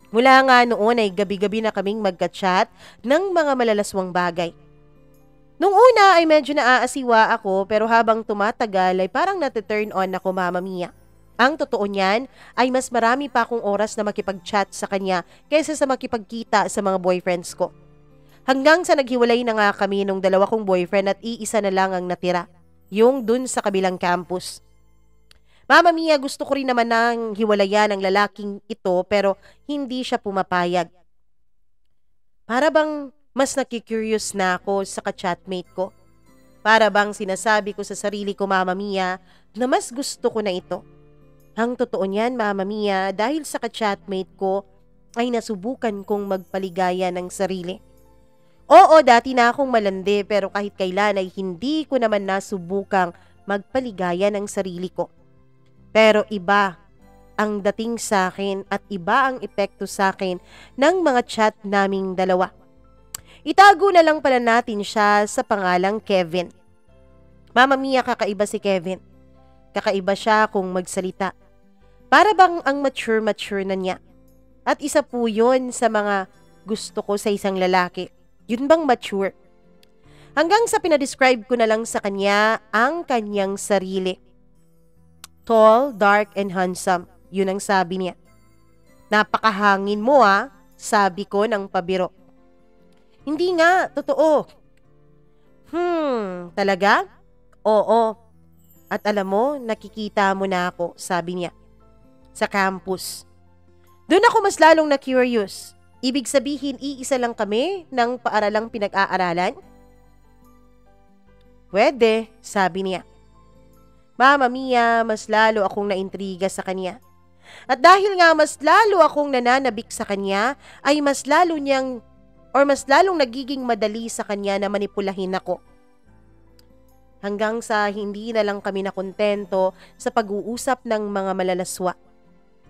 A: Mula nga noon ay gabi-gabi na kaming magka-chat ng mga malalaswang bagay. Nung una ay medyo naaasiwa ako pero habang tumatagal ay parang nati-turn on ako, Mama Mia. Ang totoo niyan ay mas marami pa akong oras na makipag-chat sa kanya kaysa sa makipagkita sa mga boyfriends ko. Hanggang sa naghiwalay na nga kami nung dalawa kong boyfriend at iisa na lang ang natira, yung dun sa kabilang campus. Mama Mia, gusto ko rin naman ng hiwalayan ng lalaking ito pero hindi siya pumapayag. Para bang mas nakikurious na ako sa ka-chatmate ko. Para bang sinasabi ko sa sarili ko, Mama Mia, na mas gusto ko na ito. Ang totoo niyan, Mama Mia, dahil sa ka-chatmate ko ay nasubukan kong magpaligaya ng sarili. Oo, dati na akong malandi pero kahit kailan ay hindi ko naman nasubukang magpaligaya ng sarili ko. Pero iba ang dating sa akin at iba ang epekto sa akin ng mga chat naming dalawa. Itago na lang pala natin siya sa pangalang Kevin. Mama Mia, kakaiba si Kevin. Kakaiba siya kung magsalita. Para bang ang mature na niya. At isa po yun sa mga gusto ko sa isang lalaki. Yun bang mature? Hanggang sa pinadescribe ko na lang sa kanya ang kanyang sarili. Tall, dark, and handsome. Yun ang sabi niya. Napakahangin mo sabi ko ng pabiro. Hindi nga, totoo. Talaga? Oo. At alam mo, nakikita mo na ako, sabi niya. Sa campus. Doon ako mas lalong na-curious. Ibig sabihin, iisa lang kami ng paaralang pinag-aaralan? Pwede, sabi niya. Mama Mia, mas lalo akong naintriga sa kanya. At dahil nga mas lalo akong nananabik sa kanya, ay mas lalong nagiging madali sa kanya na manipulahin ako. Hanggang sa hindi na lang kami nakontento sa pag-uusap ng mga malalaswa.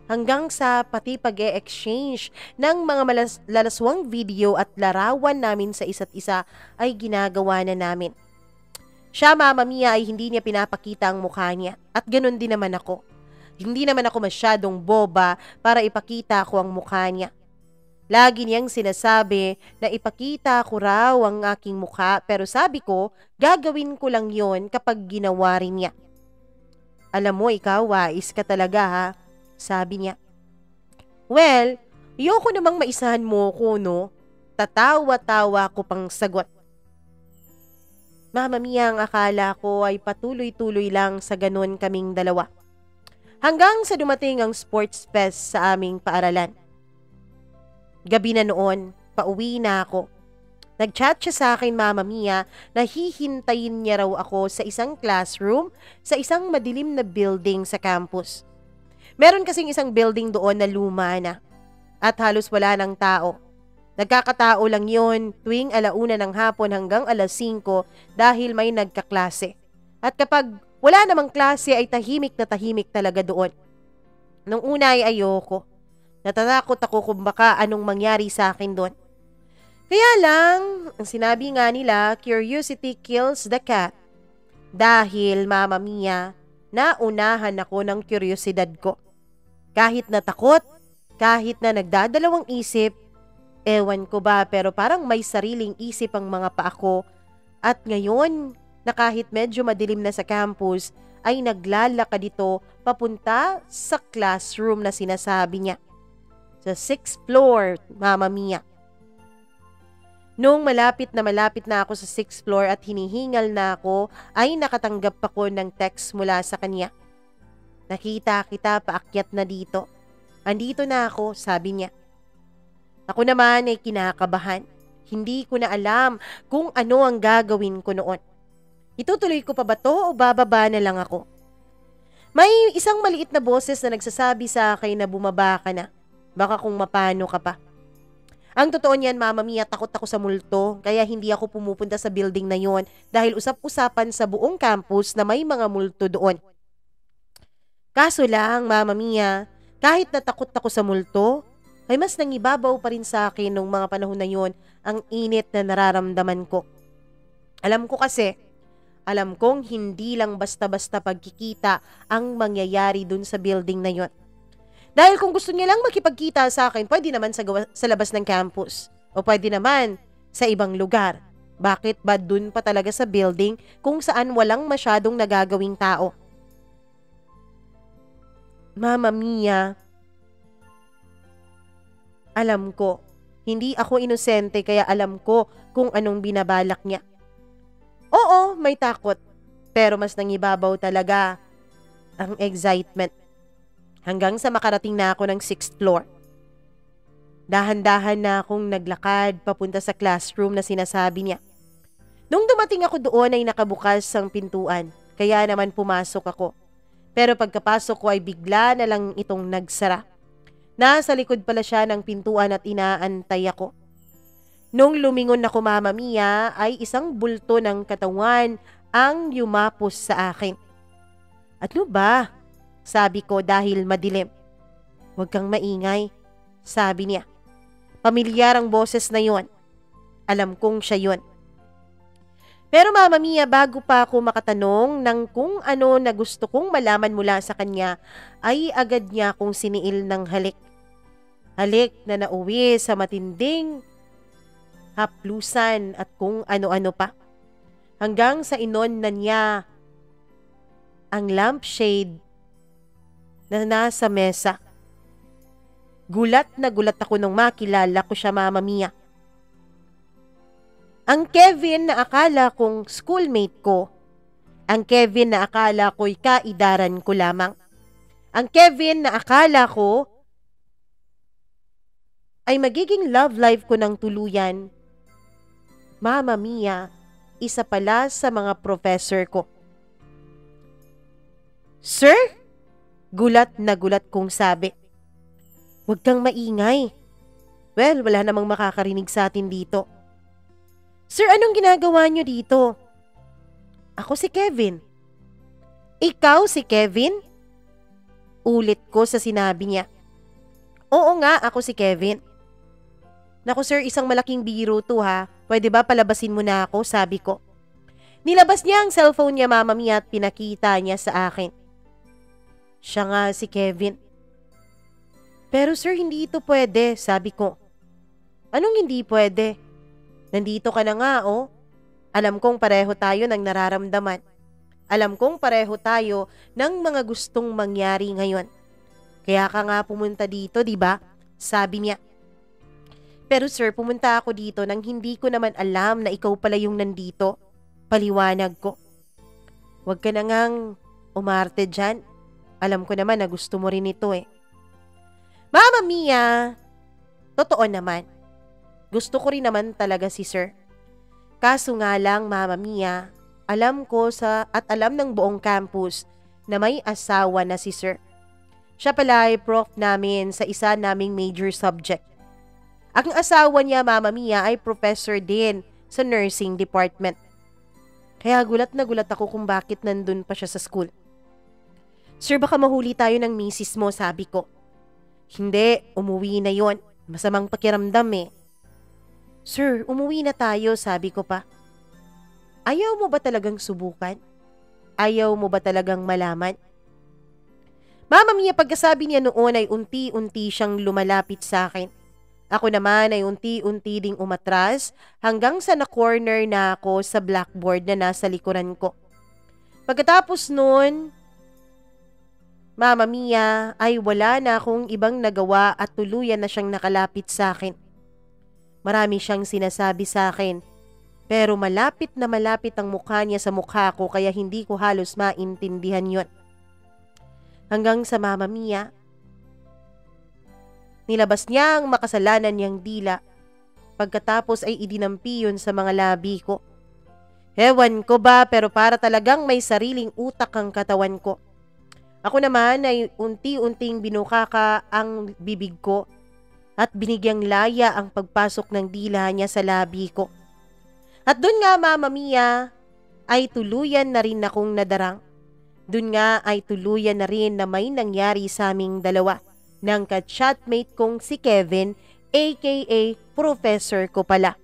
A: hanggang sa pati pag-e-exchange ng mga lalaswang video at larawan namin sa isa't isa ay ginagawa na namin. Siya, Mama Mia, ay hindi niya pinapakita ang mukha niya at ganun din naman ako. Hindi naman ako masyadong boba para ipakita ko ang mukha niya. Lagi niyang sinasabi na ipakita ko raw ang aking mukha pero sabi ko gagawin ko lang yon kapag ginawa rin niya. Alam mo, ikaw wais ka talaga ha, sabi niya. Well, ayoko namang maisahan mo ko no. Tatawa-tawa ko pang sagot. Mama Mia, ang akala ko ay patuloy-tuloy lang sa ganun kaming dalawa. Hanggang sa dumating ang sports fest sa aming paaralan. Gabi na noon, pauwi na ako. Nag-chat siya sa akin, Mama Mia, na hihintayin niya raw ako sa isang classroom sa isang madilim na building sa campus. Meron kasing isang building doon na luma na at halos wala ng tao. Nagkakatao lang yon tuwing 1:00 ng hapon hanggang 5:00 dahil may nagkaklase. At kapag wala namang klase ay tahimik na tahimik talaga doon. Nung una ay ayoko. Natatakot ako kung baka anong mangyari sa akin doon. Kaya lang, ang sinabi nga nila, curiosity kills the cat. Dahil, Mama Mia, naunahan ako ng kuryosidad ko. Kahit natakot, kahit na nagdadalawang isip, ewan ko ba pero parang may sariling isip ang mga paa ko at ngayon na kahit medyo madilim na sa campus ay naglalakad dito papunta sa classroom na sinasabi niya. Sa 6th floor, Mama Mia. Nung malapit na ako sa 6th floor at hinihingal na ako ay nakatanggap ako ng text mula sa kanya. Nakita kita paakyat na dito. Andito na ako, sabi niya. Ako naman ay kinakabahan. Hindi ko na alam kung ano ang gagawin ko noon. Itutuloy ko pa ba to o bababa na lang ako? May isang maliit na boses na nagsasabi sa akin na bumaba ka na. Baka kung mapano ka pa. Ang totoo niyan, Mama Mia, takot ako sa multo kaya hindi ako pumupunta sa building na yon dahil usap-usapan sa buong campus na may mga multo doon. Kaso lang, Mama Mia, kahit natakot ako sa multo, ay mas nangibabaw pa rin sa akin nung mga panahon na yon ang init na nararamdaman ko. Alam kong hindi lang basta-basta pagkikita ang mangyayari dun sa building na yon. Dahil kung gusto niya lang makipagkita sa akin, pwede naman sa labas ng campus o pwede naman sa ibang lugar. Bakit ba dun pa talaga sa building kung saan walang masyadong nagagawing tao? Mama Mia, alam ko, hindi ako inosente kaya alam ko kung anong binabalak niya. Oo, may takot, pero mas nangibabaw talaga ang excitement. Hanggang sa makarating na ako ng 6th floor. Dahan-dahan na akong naglakad papunta sa classroom na sinasabi niya. Nung dumating ako doon ay nakabukas ang pintuan, kaya naman pumasok ako. Pero pagkapasok ko ay bigla na lang itong nagsara. Nasa likod pala siya ng pintuan at inaantay ako. Nung lumingon ako, Mama Mia, ay isang bulto ng katawan ang yumapos sa akin. Ano ba? Sabi ko dahil madilim. Huwag kang maingay, sabi niya. Pamilyar ang boses na yon. Alam kong siya yon. Pero Mama Mia, bago pa ako makatanong ng kung ano na gusto kong malaman mula sa kanya, ay agad niya akong siniil ng halik. Halik na nauwi sa matinding haplusan at kung ano-ano pa. Hanggang sa inon na niya ang lampshade na nasa mesa. Gulat na gulat ako nung makilala ko siya, Mama Mia. Ang Kevin na akala kong schoolmate ko. Ang Kevin na akala ko'y kaidaran ko lamang. Ang Kevin na akala ko ay magiging love life ko ng tuluyan. Mama Mia, isa pala sa mga professor ko. Sir? Gulat na gulat kong sabi. Huwag kang maingay. Well, wala namang makakarinig sa atin dito. Sir, anong ginagawa niyo dito? Ako si Kevin. Ikaw si Kevin? Ulit ko sa sinabi niya. Oo nga, ako si Kevin. Naku sir, isang malaking biro to ha. Pwede ba palabasin mo na ako, sabi ko. Nilabas niya ang cellphone niya, Mama Mia, at pinakita niya sa akin. Siya nga si Kevin. Pero sir, hindi ito pwede, sabi ko. Anong hindi pwede? Nandito ka na nga, oh. Alam kong pareho tayo ng nararamdaman. Alam kong pareho tayo ng mga gustong mangyari ngayon. Kaya ka nga pumunta dito, di ba? Sabi niya. Pero sir, pumunta ako dito nang hindi ko naman alam na ikaw pala yung nandito. Paliwanag ko. Huwag ka na ngang umarte dyan. Alam ko naman na gusto mo rin ito eh. Mama Mia, totoo naman. Gusto ko rin naman talaga si sir. Kaso nga lang, Mama Mia, alam ko at alam ng buong campus na may asawa na si sir. Siya pala ay prof namin sa isa naming major subject. Ang asawa niya, Mama Mia, ay professor din sa nursing department. Kaya gulat na gulat ako kung bakit nandun pa siya sa school. Sir, baka mahuli tayo ng misis mo, sabi ko. Hindi, umuwi na yon. Masamang pakiramdam eh. Sir, umuwi na tayo, sabi ko pa. Ayaw mo ba talagang subukan? Ayaw mo ba talagang malaman? Mama Mia, pagkasabi niya noon ay unti-unti siyang lumalapit sa akin. Ako naman ay unti-unti ding umatras hanggang sa na-corner na ako sa blackboard na nasa likuran ko. Pagkatapos noon, Mama Mia, ay wala na akong ibang nagawa at tuluyan na siyang nakalapit sa akin. Marami siyang sinasabi sa akin, pero malapit na malapit ang mukha niya sa mukha ko kaya hindi ko halos maintindihan yon. Hanggang sa Mama Mia, nilabas niya ang makasalanan niyang dila. Pagkatapos ay idinampi yun sa mga labi ko. Ewan ko ba, pero para talagang may sariling utak ang katawan ko. Ako naman ay unti-unting binukaka ang bibig ko at binigyang laya ang pagpasok ng dila niya sa labi ko. At dun nga, Mama Mia, ay tuluyan na rin akong nadarang. Dun nga ay tuluyan na rin na may nangyari sa aming dalawa ng ka-chatmate kong si Kevin, aka professor ko pala.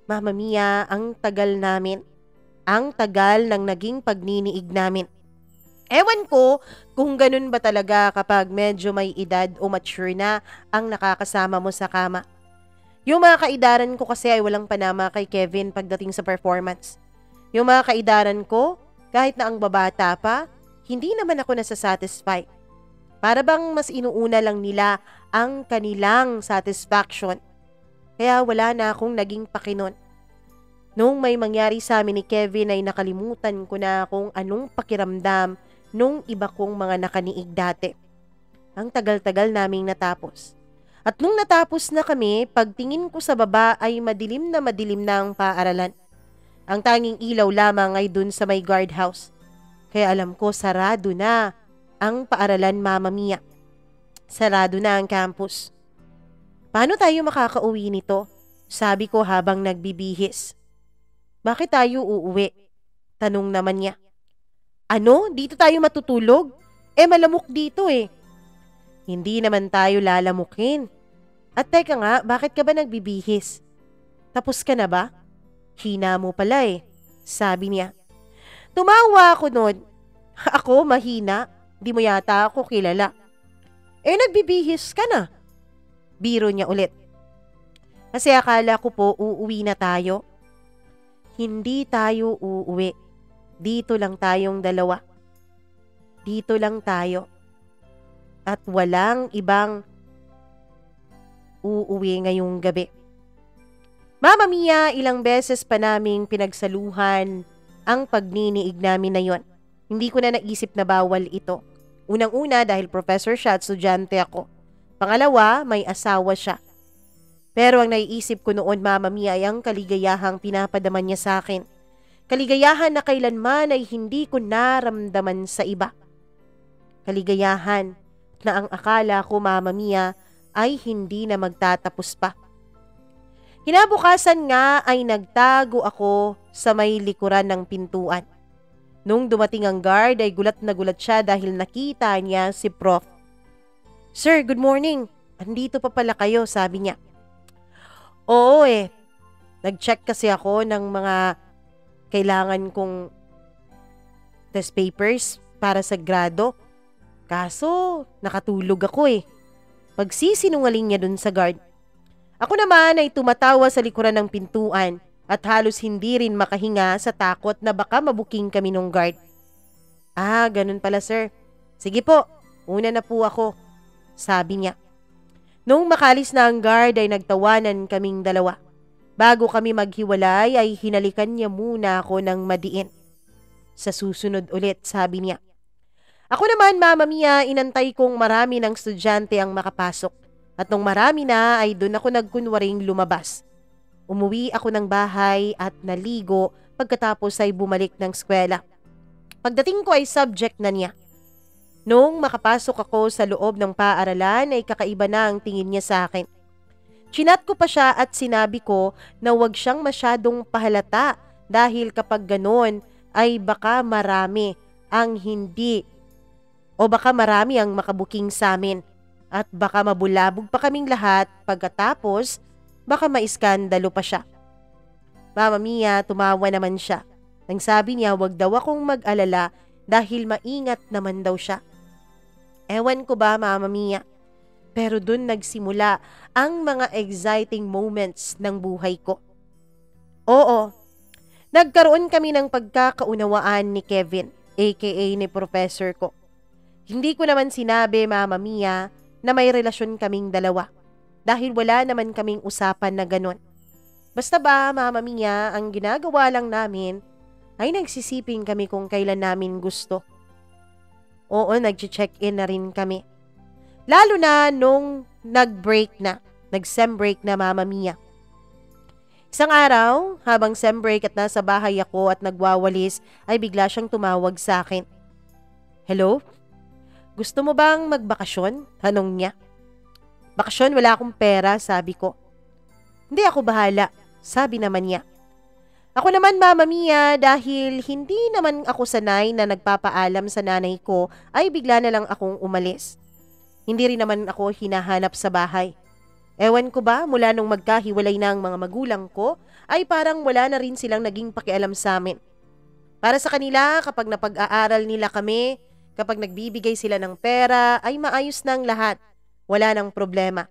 A: Mama Mia, ang tagal namin. Ang tagal ng naging pagniniig namin. Ewan ko kung ganun ba talaga kapag medyo may edad o mature na ang nakakasama mo sa kama. Yung mga kaidaran ko kasi ay walang panama kay Kevin pagdating sa performance. Yung mga kaidaran ko, kahit na ang babata pa, hindi naman ako nasasatisfy. Para bang mas inuuna lang nila ang kanilang satisfaction. Kaya wala na akong naging pakinon. Nung may mangyari sa amin ni Kevin ay nakalimutan ko na kung anong pakiramdam nung iba kong mga nakaniig dati. Ang tagal-tagal naming natapos. At nung natapos na kami, pagtingin ko sa baba ay madilim na ang paaralan. Ang tanging ilaw lamang ay dun sa may guardhouse. Kaya alam ko sarado na ang paaralan, Mama Mia. Sarado na ang campus. Paano tayo makakauwi nito? Sabi ko habang nagbibihis. Bakit tayo uuwi? Tanong naman niya. Ano? Dito tayo matutulog? Malamok dito eh. Hindi naman tayo lalamukin. At teka nga, bakit ka ba nagbibihis? Tapos ka na ba? Hina mo pala eh, sabi niya. Tumawa ako noon. Ako mahina? Di mo yata ako kilala. Nagbibihis ka na. Biro niya ulit. Kasi akala ko po uuwi na tayo. Hindi tayo uuwi. Dito lang tayong dalawa. Dito lang tayo. At walang ibang uuwi ngayong gabi. Mama Mia, ilang beses pa naming pinagsaluhan ang pagniniig namin na yon. Hindi ko na naisip na bawal ito. Unang-una dahil professor siya at estudyante ako. Pangalawa, may asawa siya. Pero ang naiisip ko noon, Mama Mia, ay ang kaligayahang pinapadaman niya sa akin. Kaligayahan na kailanman ay hindi ko naramdaman sa iba. Kaligayahan na ang akala ko, Mama Mia, ay hindi na magtatapos pa. Kinabukasan nga ay nagtago ako sa may likuran ng pintuan. Nung dumating ang guard ay gulat na gulat siya dahil nakita niya si Prof. "Sir, good morning. Andito pa pala kayo," sabi niya. "Oo nag-check kasi ako ng mga kailangan kong test papers para sa grado. Kaso nakatulog ako Pagsisinungaling niya dun sa guard. Ako naman ay tumatawa sa likuran ng pintuan at halos hindi rin makahinga sa takot na baka mabuking kami nung guard. "Ah, ganun pala sir. Sige po, una na po ako," sabi niya. Nung makalis na ang guard ay nagtawanan kaming dalawa. Bago kami maghiwalay ay hinalikan niya muna ako ng madiin. "Sa susunod ulit," sabi niya. Ako naman, Mama Mia, inantay kong marami ng estudyante ang makapasok. At nung marami na ay doon ako nagkunwaring lumabas. Umuwi ako ng bahay at naligo pagkatapos ay bumalik ng eskwela. Pagdating ko ay subject na niya. Nung makapasok ako sa loob ng paaralan ay kakaiba na ang tingin niya sa akin. Chinat ko pa siya at sinabi ko na huwag siyang masyadong pahalata dahil kapag ganon ay baka marami ang marami ang makabuking sa amin at baka mabulabog pa kaming lahat pagkatapos baka maiskandalo pa siya. Mama Mia, tumawa naman siya. Nang sabi niya wag daw akong mag-alala dahil maingat naman daw siya. Ewan ko ba, Mama Mia, pero dun nagsimula ang mga exciting moments ng buhay ko. Oo, nagkaroon kami ng pagkakaunawaan ni Kevin, aka ni professor ko. Hindi ko naman sinabi, Mama Mia, na may relasyon kaming dalawa dahil wala naman kaming usapan na ganon. Basta ba, Mama Mia, ang ginagawa lang namin ay nagsisiping kami kung kailan namin gusto. Oo, nag-check-in na rin kami. Lalo na nung nag-sem break na, Mama Mia. Isang araw, habang sem break at nasa bahay ako at nagwawalis, ay bigla siyang tumawag sa akin. "Hello? Gusto mo bang magbakasyon?" tanong niya. "Bakasyon? Wala akong pera," sabi ko. "Hindi, ako bahala," sabi naman niya. Ako naman, Mama Mia, dahil hindi naman ako sanay na nagpapaalam sa nanay ko, ay bigla na lang akong umalis. Hindi rin naman ako hinahanap sa bahay. Ewan ko ba, mula nung magkahiwalay na ang mga magulang ko, ay parang wala na rin silang naging pakialam sa amin. Para sa kanila, kapag napag-aaral nila kami, kapag nagbibigay sila ng pera, ay maayos na ang lahat. Wala nang problema.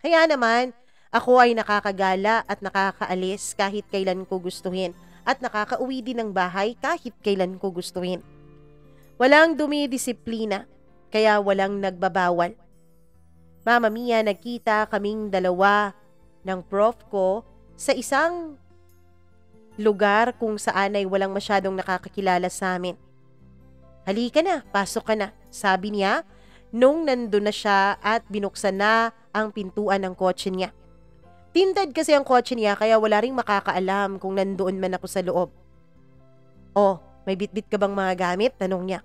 A: Kaya naman, ako ay nakakagala at nakakaalis kahit kailan ko gustuhin at nakakauwi din ng bahay kahit kailan ko gustuhin. Walang dumidisiplina, kaya walang nagbabawal. Mama Mia, nagkita kaming dalawa ng prof ko sa isang lugar kung saan ay walang masyadong nakakakilala sa amin. "Halika na, pasok ka na," sabi niya nung nandun na siya at binuksan na ang pintuan ng kotse niya. Tinted kasi ang kotse niya kaya wala ring makakaalam kung nandoon man ako sa loob. "Oh, may bitbit ka bang mga gamit?" tanong niya.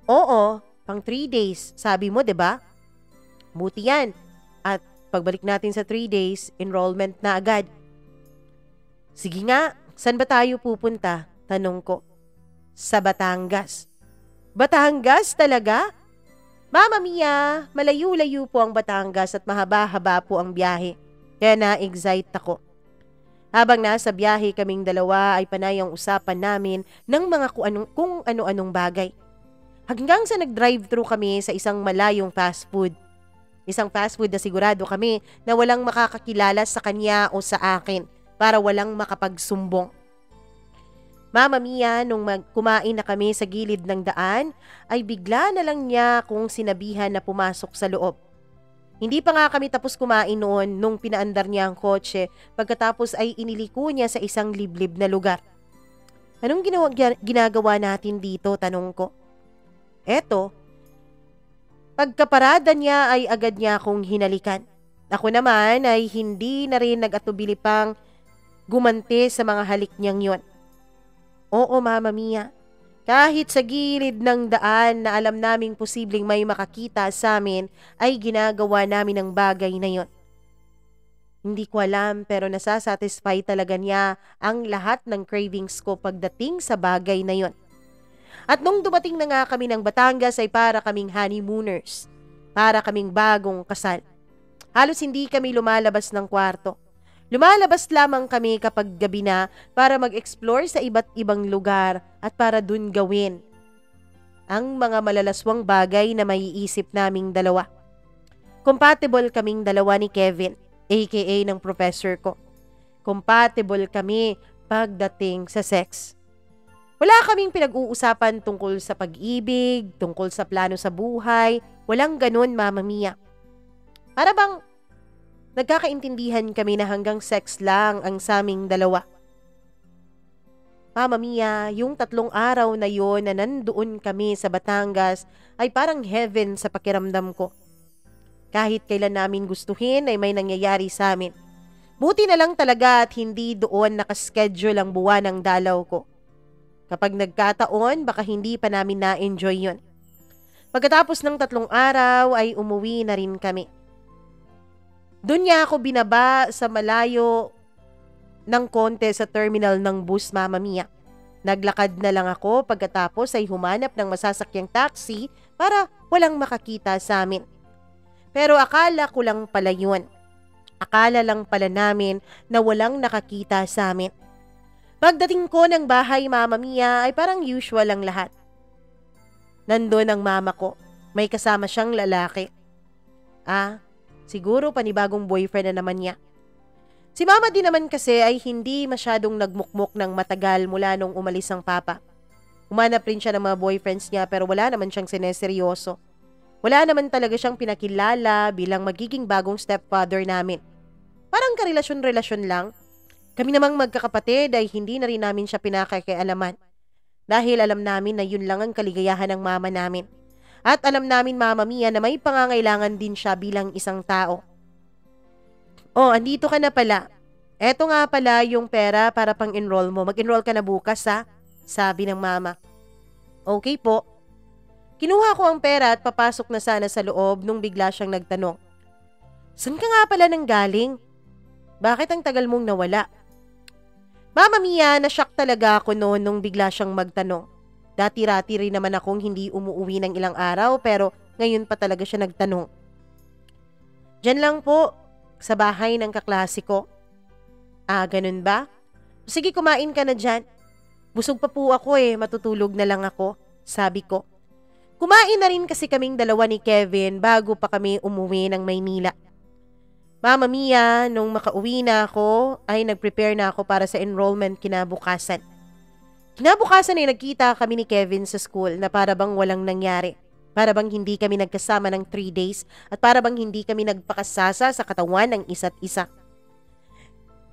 A: "Oo, pang 3 days, sabi mo 'di ba? Buti yan. At pagbalik natin sa 3 days, enrollment na agad." "Sige nga, saan ba tayo pupunta?" tanong ko. "Sa Batangas." "Batangas talaga?" Mama Mia, malayo-layo po ang Batangas at mahaba-haba po ang biyahe. Kaya na-excite ako. Habang nasa biyahe kaming dalawa ay panay ang usapan namin ng mga kung ano-anong bagay. Hanggang sa nag-drive-thru kami sa isang malayong fast food. Isang fast food na sigurado kami na walang makakakilala sa kanya o sa akin para walang makapagsumbong. Mama Mia, nung kumain na kami sa gilid ng daan, ay bigla na lang niya kung sinabihan na pumasok sa loob. Hindi pa nga kami tapos kumain noon nung pinaandar niya ang kotse pagkatapos ay iniliko niya sa isang liblib na lugar. "Anong ginagawa natin dito?" tanong ko. "Eto." Pagkaparada niya ay agad niya akong hinalikan. Ako naman ay hindi na rin nag-atubili pang gumanti sa mga halik niyang yon. Oo, Mama Mia. Kahit sa gilid ng daan na alam naming posibleng may makakita sa amin, ay ginagawa namin ang bagay na yon. Hindi ko alam pero nasasatisfy talaga niya ang lahat ng cravings ko pagdating sa bagay na yon. At nung dumating na nga kami ng Batangas ay para kaming honeymooners. Para kaming bagong kasal. Halos hindi kami lumalabas ng kwarto. Lumalabas lamang kami kapag gabi na para mag-explore sa iba't ibang lugar at para dun gawin ang mga malalaswang bagay na maiisip naming dalawa. Compatible kaming dalawa ni Kevin, aka ng professor ko. Compatible kami pagdating sa sex. Wala kaming pinag-uusapan tungkol sa pag-ibig, tungkol sa plano sa buhay. Walang ganun, Mama Mia. Para bang nagkakaintindihan kami na hanggang sex lang ang saming dalawa. Mama Mia, yung 3 araw na yon na nandoon kami sa Batangas ay parang heaven sa pakiramdam ko. Kahit kailan namin gustuhin ay may nangyayari sa amin. Buti na lang talaga at hindi doon nakaschedule ang buwan ng dalaw ko. Kapag nagkataon, baka hindi pa namin na-enjoy yon. Pagkatapos ng 3 araw ay umuwi na rin kami. Doon niya ako binaba sa malayo ng konti sa terminal ng bus, Mama Mia. Naglakad na lang ako pagkatapos ay humanap ng masasakyang taxi para walang makakita sa amin. Pero akala ko lang pala yun. Akala lang pala namin na walang nakakita sa amin. Pagdating ko ng bahay, Mama Mia, ay parang usual ang lahat. Nandun ang mama ko. May kasama siyang lalaki. Siguro panibagong boyfriend na naman niya. Si Mama din naman kasi ay hindi masyadong nagmukmok ng matagal mula nung umalis ang papa. Humanap rin siya ng mga boyfriends niya pero wala naman siyang sineseryoso. Wala naman talaga siyang pinakilala bilang magiging bagong stepfather namin. Parang karelasyon-relasyon lang. Kami namang magkakapatid ay hindi na rin namin siya pinakakialaman. Dahil alam namin na yun lang ang kaligayahan ng mama namin. At alam namin, Mama Mia, na may pangangailangan din siya bilang isang tao. Andito ka na pala. Eto nga pala yung pera para pang-enroll mo. Mag-enroll ka na bukas, ha? Sabi ng mama. Okay po. Kinuha ko ang pera at papasok na sana sa loob nung bigla siyang nagtanong. Saan ka nga pala nang galing? Bakit ang tagal mong nawala? Mama Mia, na-shock talaga ako noon nung bigla siyang magtanong. Dati-rati rin naman akong hindi umuwi ng ilang araw pero ngayon pa talaga siya nagtanong. Diyan lang po, sa bahay ng kaklase ko. Ganun ba? Sige, kumain ka na dyan. Busog pa po ako matutulog na lang ako, sabi ko. Kumain na rin kasi kaming dalawa ni Kevin bago pa kami umuwi ng Maynila. Mama Mia, nung makauwi na ako, ay nag-prepare na ako para sa enrollment kinabukasan. Kinabukasan ay nagkita kami ni Kevin sa school na para bang walang nangyari. Para bang hindi kami nagkasama ng 3 days at para bang hindi kami nagpakasasa sa katawan ng isa't isa.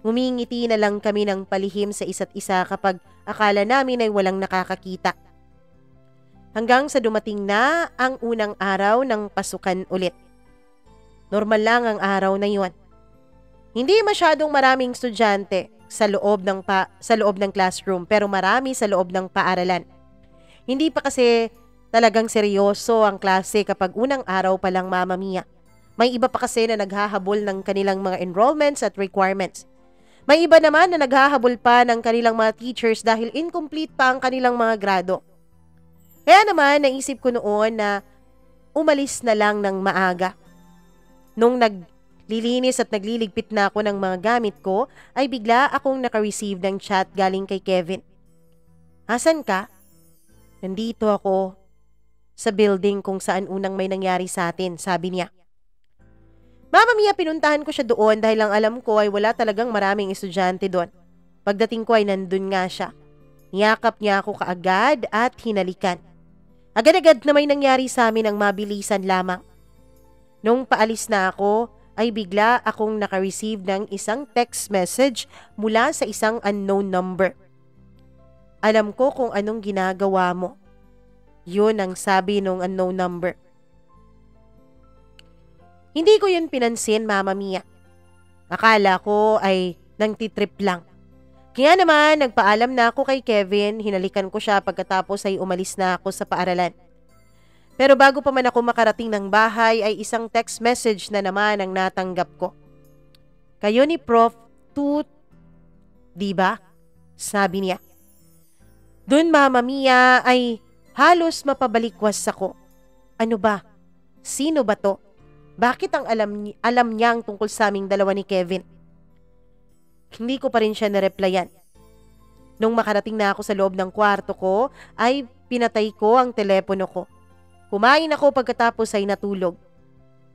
A: Ngumingiti na lang kami ng palihim sa isa't isa kapag akala namin ay walang nakakakita. Hanggang sa dumating na ang unang araw ng pasukan ulit. Normal lang ang araw na yon. Hindi masyadong maraming estudyante sa loob ng classroom pero marami sa loob ng paaralan. Hindi pa kasi talagang seryoso ang klase kapag unang araw pa lang, Mama Mia. May iba pa kasi na naghahabol ng kanilang mga enrollments at requirements. May iba naman na naghahabol pa ng kanilang mga teachers dahil incomplete pa ang kanilang mga grado. Kaya naman naisip ko noon na umalis na lang ng maaga. Nung naglilinis at nagliligpit na ako ng mga gamit ko, ay bigla akong naka-receive ng chat galing kay Kevin. Asan ka? Nandito ako sa building kung saan unang may nangyari sa atin, sabi niya. Mama Mia, pinuntahan ko siya doon dahil ang alam ko ay wala talagang maraming estudyante doon. Pagdating ko ay nandun nga siya. Niyakap niya ako kaagad at hinalikan. Agad-agad na may nangyari sa amin ang mabilisan lamang. Nung paalis na ako, ay bigla akong naka-receive ng isang text message mula sa isang unknown number. Alam ko kung anong ginagawa mo. Yun ang sabi nung unknown number. Hindi ko yun pinansin, Mama Mia. Akala ko ay nangtitrip lang. Kaya naman, nagpaalam na ako kay Kevin, hinalikan ko siya pagkatapos ay umalis na ako sa paaralan. Pero bago pa man ako makarating ng bahay ay isang text message na naman ang natanggap ko. Kayo ni Prof. Tut, di ba? Sabi niya. Dun Mama Mia ay halos mapabalikwas ako. Ano ba? Sino ba to? Bakit ang alam niya ang tungkol sa aming dalawa ni Kevin? Hindi ko pa rin siya nareplyan. Nung makarating na ako sa loob ng kwarto ko, ay pinatay ko ang telepono ko. Kumain ako pagkatapos ay natulog.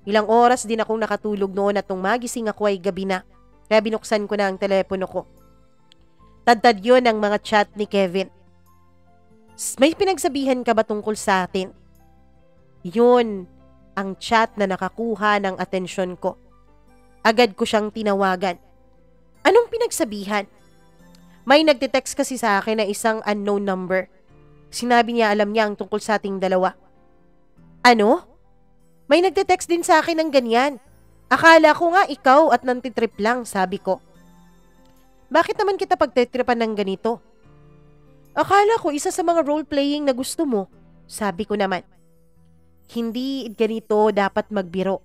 A: Ilang oras din akong nakatulog noon at nung magising ako ay gabi na. Kaya binuksan ko na ang telepono ko. Tadtad yun ang mga chat ni Kevin. May pinagsabihan ka ba tungkol sa atin? Yun ang chat na nakakuha ng atensyon ko. Agad ko siyang tinawagan. Anong pinagsabihan? May nagte-text kasi sa akin na isang unknown number. Sinabi niya alam niya ang tungkol sa ating dalawa. Ano? May nagte-text din sa akin ng ganyan. Akala ko nga ikaw at nantitrip lang, sabi ko. Bakit naman kita pagtetripan ng ganito? Akala ko isa sa mga role-playing na gusto mo, sabi ko naman. Hindi ganito dapat magbiro.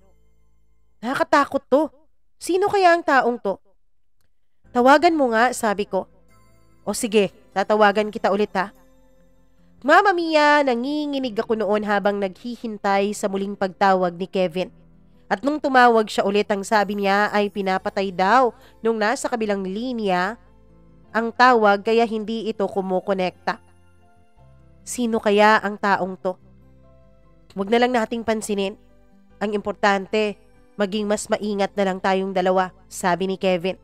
A: Nakakatakot to. Sino kaya ang taong to? Tawagan mo nga, sabi ko. O sige, tatawagan kita ulit ha. Mama Mia, nanginginig ako noon habang naghihintay sa muling pagtawag ni Kevin. At nung tumawag siya ulit, ang sabi niya ay pinapatay daw nung nasa kabilang linya ang tawag kaya hindi ito kumukonekta. Sino kaya ang taong to? Huwag na lang nating pansinin. Ang importante, maging mas maingat na lang tayong dalawa, sabi ni Kevin.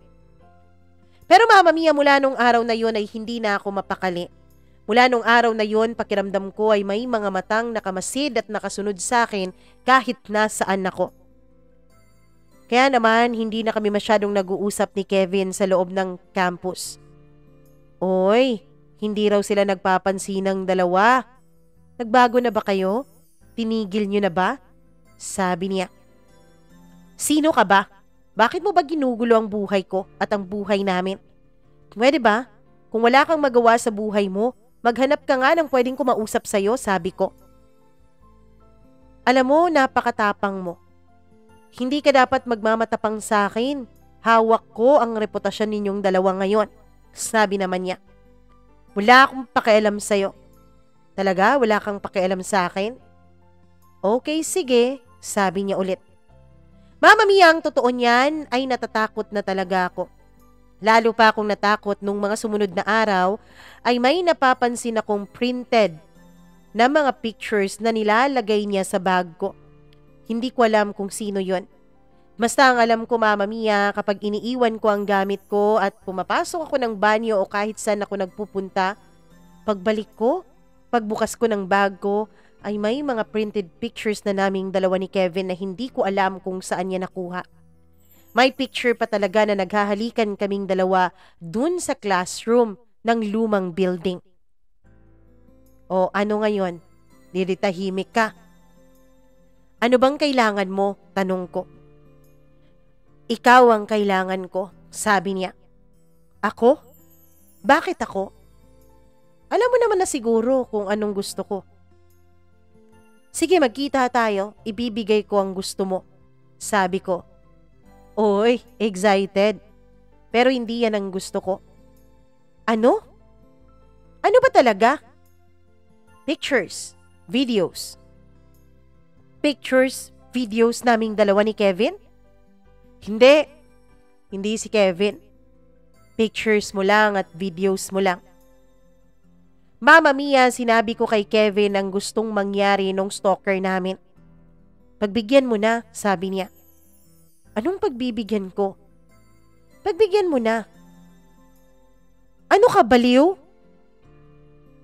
A: Pero Mama Mia, mula nung araw na yun ay hindi na ako mapakali. Mula nung araw na yun, pakiramdam ko ay may mga matang nakamasid at nakasunod sa akin kahit nasaan ako. Kaya naman, hindi na kami masyadong nag-uusap ni Kevin sa loob ng campus. Oy, hindi raw sila nagpapansin ng dalawa. Nagbago na ba kayo? Tinigil niyo na ba? Sabi niya. Sino ka ba? Bakit mo ba ginugulo ang buhay ko at ang buhay namin? Pwede ba? Kung wala kang magawa sa buhay mo, maghanap ka nga ng pwedeng kumausap sa'yo, sabi ko. Alam mo, napakatapang mo. Hindi ka dapat magmamatapang sa akin. Hawak ko ang reputasyon ninyong dalawa ngayon, sabi naman niya. Wala akong pakialam sa'yo. Talaga? Wala kang pakialam sa akin? Okay, sige, sabi niya ulit. Mama Mia, ang totoo niyan ay natatakot na talaga ako. Lalo pa akong natakot nung mga sumunod na araw ay may napapansin akong printed na mga pictures na nilalagay niya sa bag ko. Hindi ko alam kung sino yon. Basta ang alam ko, Mama Mia, kapag iniiwan ko ang gamit ko at pumapasok ako ng banyo o kahit saan ako nagpupunta, pagbalik ko, pagbukas ko ng bag ko, ay may mga printed pictures na naming dalawa ni Kevin na hindi ko alam kung saan niya nakuha. May picture pa talaga na naghahalikan kaming dalawa dun sa classroom ng lumang building. O ano ngayon? Nilitahimik ka. Ano bang kailangan mo? Tanong ko. Ikaw ang kailangan ko, sabi niya. Ako? Bakit ako? Alam mo naman na siguro kung anong gusto ko. Sige, magkita tayo. Ibibigay ko ang gusto mo. Sabi ko. Oy, excited. Pero hindi yan ang gusto ko. Ano? Ano ba talaga? Pictures, videos. Pictures, videos naming dalawa ni Kevin? Hindi. Hindi si Kevin. Pictures mo lang at videos mo lang. Mama Mia, sinabi ko kay Kevin ang gustong mangyari nung stalker namin. Pagbigyan mo na, sabi niya. Anong pagbibigyan ko? Pagbigyan mo na. Ano ka, baliw?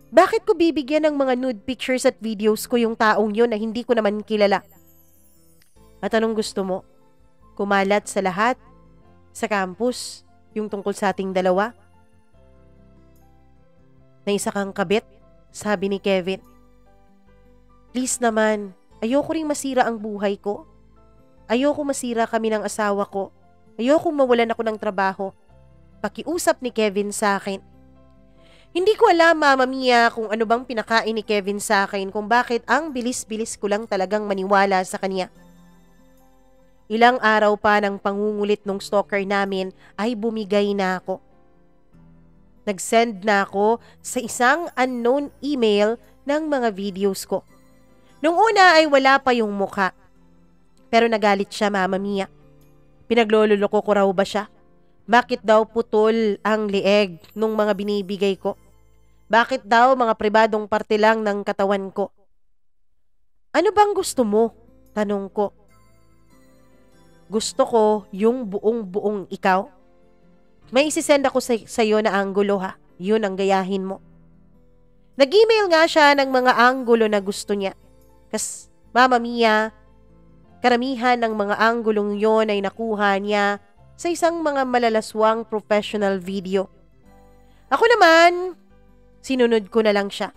A: Bakit ko bibigyan ng mga nude pictures at videos ko yung taong yun na hindi ko naman kilala? At anong gusto mo? Kumalat sa lahat? Sa campus? Yung tungkol sa ating dalawa? Na isa kang kabit, sabi ni Kevin. Please naman, ayoko ring masira ang buhay ko. Ayoko masira kami ng asawa ko. Ayoko mawalan ako ng trabaho. Pakiusap ni Kevin sa akin. Hindi ko alam, Mama Mia, kung ano bang pinakain ni Kevin sa akin kung bakit ang bilis-bilis ko lang talagang maniwala sa kanya. Ilang araw pa ng pangungulit ng stalker namin ay bumigay na ako. Nag-send na ako sa isang unknown email ng mga videos ko. Nung una ay wala pa yung mukha. Pero nagalit siya, Mama Mia. Pinaglololoko ko raw ba siya? Bakit daw putol ang leeg nung mga binibigay ko? Bakit daw mga pribadong parte lang ng katawan ko? Ano bang gusto mo? Tanong ko. Gusto ko yung buong-buong ikaw. May isisend ako sa'yo na anggulo ha. Yun ang gayahin mo. Nag-email nga siya ng mga anggulo na gusto niya. Mama Mia, karamihan ng mga anggulong yon ay nakuha niya sa isang mga malalaswang professional video. Ako naman, sinunod ko na lang siya.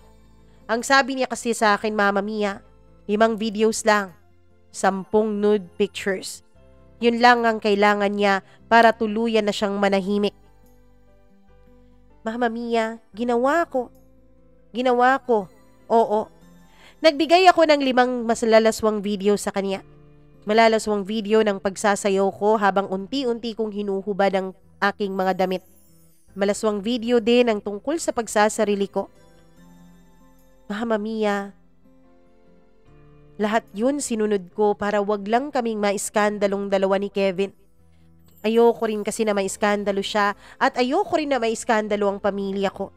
A: Ang sabi niya kasi sa akin, Mama Mia, 5 videos lang, 10 nude pictures. Yun lang ang kailangan niya para tuluyan na siyang manahimik. Mama Mia, ginawa ko. Oo. Nagbigay ako ng 5 masalalaswang video sa kanya. Malalaswang video ng pagsasayaw ko habang unti-unti kong hinuhubad ang aking mga damit. Malaswang video din ang tungkol sa pagsasarili ko. Mama Mia, lahat yun sinunod ko para wag lang kaming maiskandalong dalawa ni Kevin. Ayoko rin kasi na maiskandalo siya at ayoko rin na maiskandalo ang pamilya ko.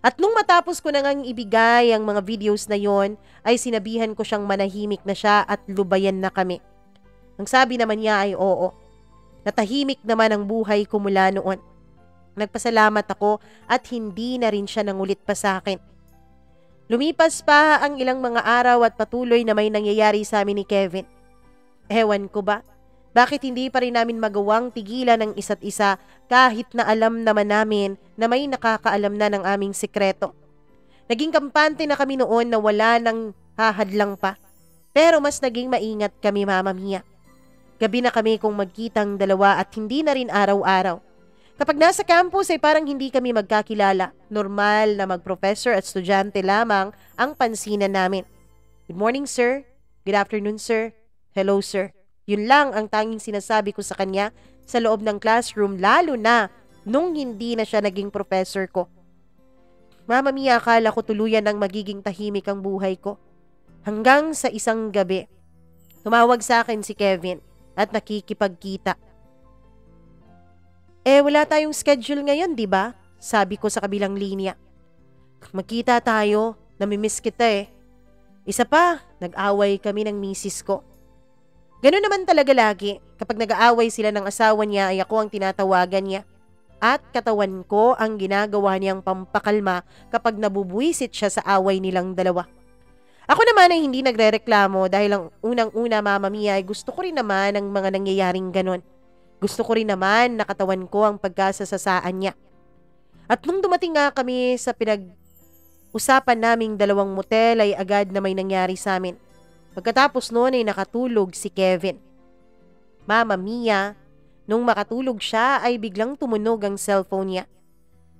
A: At nung matapos ko na ngang ibigay ang mga videos na yon, ay sinabihan ko siyang manahimik na siya at lubayan na kami. Ang sabi naman niya ay oo. Natahimik naman ang buhay ko mula noon. Nagpasalamat ako at hindi na rin siya nangulit pa sa akin. Lumipas pa ang ilang mga araw at patuloy na may nangyayari sa amin ni Kevin. Ewan ko ba? Bakit hindi pa rin namin magawang tigilan ng isa't isa kahit na alam naman namin na may nakakaalam na ng aming sikreto? Naging kampante na kami noon na wala nang hahadlang pa. Pero mas naging maingat kami, Mama Mia. Gabi na kami kung magkitang dalawa at hindi na rin araw-araw. Kapag nasa campus ay parang hindi kami magkakilala. Normal na mag-professor at estudyante lamang ang pansinan namin. Good morning, sir. Good afternoon, sir. Hello, sir. Yun lang ang tanging sinasabi ko sa kanya sa loob ng classroom, lalo na nung hindi na siya naging professor ko. Mama Mia, akala ko tuluyan ng magiging tahimik ang buhay ko. Hanggang sa isang gabi, tumawag sa akin si Kevin at nakikipagkita. Wala tayong schedule ngayon, di ba? Sabi ko sa kabilang linya. Magkita tayo, namimiss kita eh. Isa pa, nag-away kami ng misis ko. Ganun naman talaga lagi. Kapag nag-aaway sila ng asawa niya ay ako ang tinatawagan niya. At katawan ko ang ginagawa niyang pampakalma kapag nabubuwisit siya sa away nilang dalawa. Ako naman ay hindi nagrereklamo dahil ang unang-una, Mama Mia, ay gusto ko rin naman ang mga nangyayaring ganon. Gusto ko rin naman na katawan ko ang pagkasasasaan niya. At nung dumating nga kami sa pinag-usapan naming 2 motel ay agad na may nangyari sa amin. Pagkatapos noon ay nakatulog si Kevin. Mama Mia, nung makatulog siya ay biglang tumunog ang cellphone niya.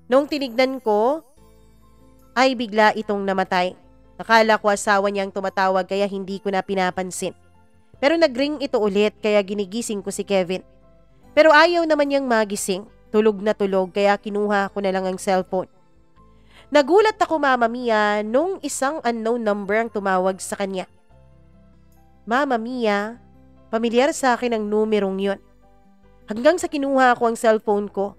A: Nung tinignan ko, ay bigla itong namatay. Akala ko asawa niyang tumatawag kaya hindi ko na pinapansin. Pero nagring ito ulit kaya ginigising ko si Kevin. Pero ayaw naman niyang magising. Tulog na tulog kaya kinuha ko na lang ang cellphone. Nagulat ako, Mama Mia, nung isang unknown number ang tumawag sa kanya. Mama Mia, pamilyar sa akin ang numerong yon. Hanggang sa kinuha ko ang cellphone ko.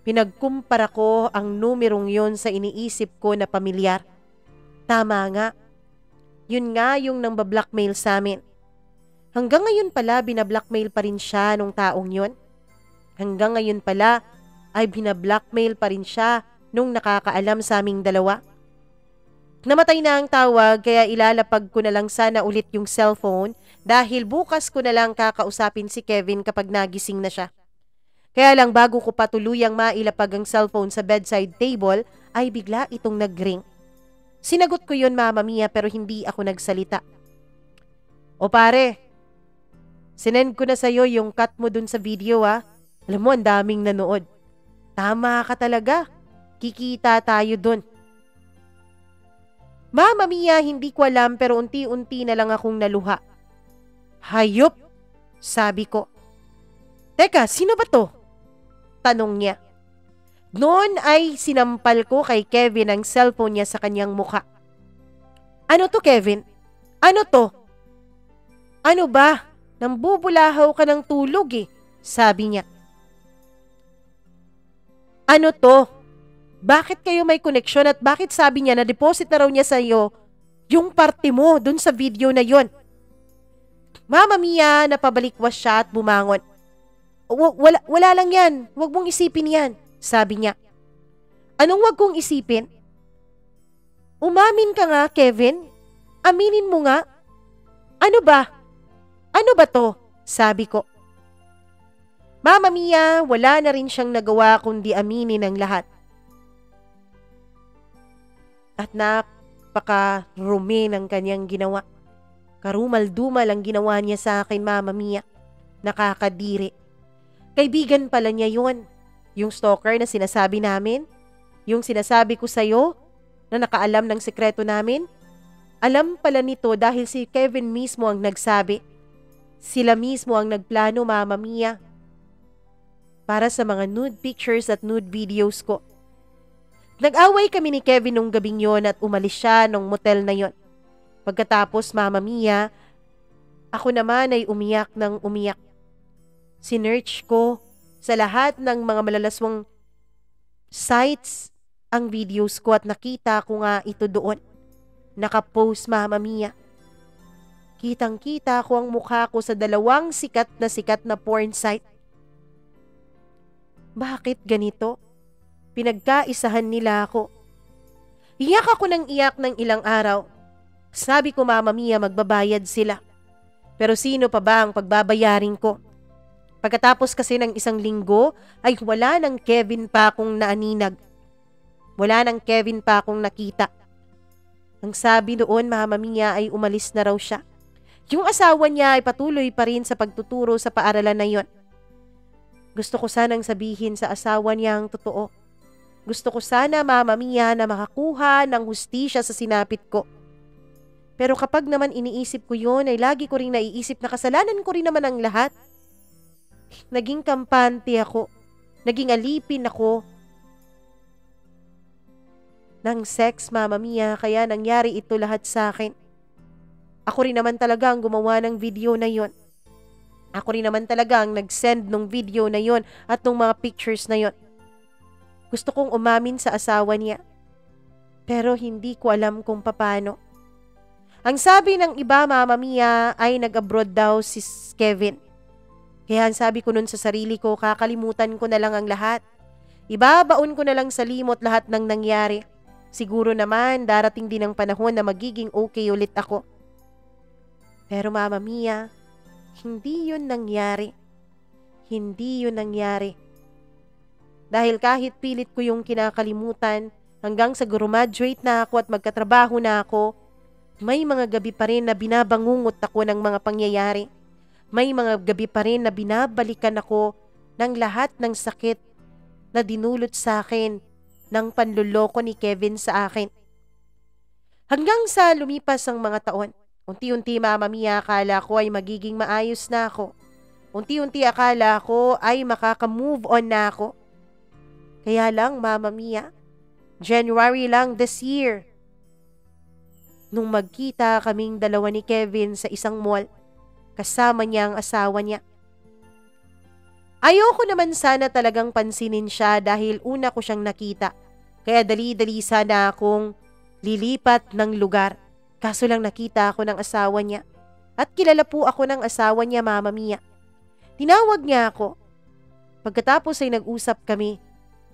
A: Pinagkumpara ko ang numerong yon sa iniisip ko na pamilyar. Tama nga. Yun nga yung nambablockmail sa amin. Hanggang ngayon pala binablockmail pa rin siya nung taong yon. Hanggang ngayon pala ay binablockmail pa rin siya nung nakakaalam sa aming dalawa. Namatay na ang tawag kaya ilalapag ko na lang sana ulit yung cellphone dahil bukas ko na lang kakausapin si Kevin kapag nagising na siya. Kaya lang bago ko patuluyang mailapag ang cellphone sa bedside table ay bigla itong nagring. Sinagot ko yun, Mama Mia, pero hindi ako nagsalita. O pare, sinend ko na sa'yo yung cut mo dun sa video ha. Alam mo, ang daming nanood. Tama ka talaga. Kikita tayo dun. Mama Mia, hindi ko alam pero unti-unti na lang akong naluha. Hayop, sabi ko. Teka, sino ba to? Tanong niya. Noon ay sinampal ko kay Kevin ang cellphone niya sa kanyang mukha. Ano to, Kevin? Ano to? Ano ba? Nambubulahaw ka ng tulog eh, sabi niya. Ano to? Bakit kayo may koneksyon at bakit sabi niya na deposit na raw niya sa iyo yung parte mo dun sa video na yon? Mama Mia, napabalikwas siya at bumangon. Wala lang yan. Huwag mong isipin yan, sabi niya. Anong wag kong isipin? Umamin ka nga, Kevin. Aminin mo nga. Ano ba? Ano ba to? Sabi ko. Mama Mia, wala na rin siyang nagawa kundi aminin ang lahat. At napakarumi ng kanyang ginawa. Karumal-dumal ang ginawa niya sa akin, Mama Mia. Nakakadiri. Kaibigan pala niya yon. Yung stalker na sinasabi namin. Yung sinasabi ko sa'yo na nakaalam ng sekreto namin. Alam pala nito dahil si Kevin mismo ang nagsabi. Sila mismo ang nagplano, Mama Mia. Para sa mga nude pictures at nude videos ko. Nag-away kami ni Kevin nung gabing yon at umalis siya nung motel na yon. Pagkatapos, Mama Mia, ako naman ay umiyak ng umiyak. Sinearch ko sa lahat ng mga malalaswang sites ang videos ko at nakita ko nga ito doon. Nakapost, Mama Mia. Kitang-kita ko ang mukha ko sa dalawang sikat na porn site. Bakit ganito? Pinagkaisahan nila ako. Iyak ako ng iyak ng ilang araw. Sabi ko, Mama Mia, magbabayad sila. Pero sino pa ba ang pagbabayarin ko? Pagkatapos kasi ng isang linggo ay wala ng Kevin pa akong naaninag. Wala ng Kevin pa akong nakita. Ang sabi doon, Mama Mia, ay umalis na raw siya. Yung asawa niya ay patuloy pa rin sa pagtuturo sa paaralan na yon. Gusto ko sanang sabihin sa asawa niya ang totoo. Gusto ko sana, Mama Mia, na makakuha ng hustisya sa sinapit ko. Pero kapag naman iniisip ko yun, ay lagi ko rin naiisip na kasalanan ko rin naman ang lahat. Naging kampante ako. Naging alipin ako ng sex, Mama Mia, kaya nangyari ito lahat sa akin. Ako rin naman talaga ang gumawa ng video na yon. Ako rin naman talaga ang nag-send ng video na yon at ng mga pictures na yon. Gusto kong umamin sa asawa niya. Pero hindi ko alam kung paano. Ang sabi ng iba, Mama Mia, ay nag-abroad daw si Kevin. Kaya ang sabi ko nun sa sarili ko, kakalimutan ko na lang ang lahat. Ibabaon ko na lang sa limot lahat ng nangyari. Siguro naman darating din ang panahon na magiging okay ulit ako. Pero Mama Mia, hindi yun nangyari. Hindi yun nangyari. Dahil kahit pilit ko yung kinakalimutan, hanggang sa graduate na ako at magkatrabaho na ako, may mga gabi pa rin na binabangungot ako ng mga pangyayari. May mga gabi pa rin na binabalikan ako ng lahat ng sakit na dinulot sa akin ng panluloko ni Kevin sa akin. Hanggang sa lumipas ang mga taon, unti-unti, Mama Mia, akala ko ay magiging maayos na ako. Unti-unti akala ko ay makaka-move on na ako. Kaya lang, Mama Mia, January lang this year, nung magkita kaming dalawa ni Kevin sa isang mall, kasama niya ang asawa niya. Ayoko naman sana talagang pansinin siya dahil una ko siyang nakita. Kaya dali-dali sana akong lilipat ng lugar. Kaso lang nakita ako ng asawa niya. At kilala po ako ng asawa niya, Mama Mia. Tinawag niya ako. Pagkatapos ay nag-usap kami.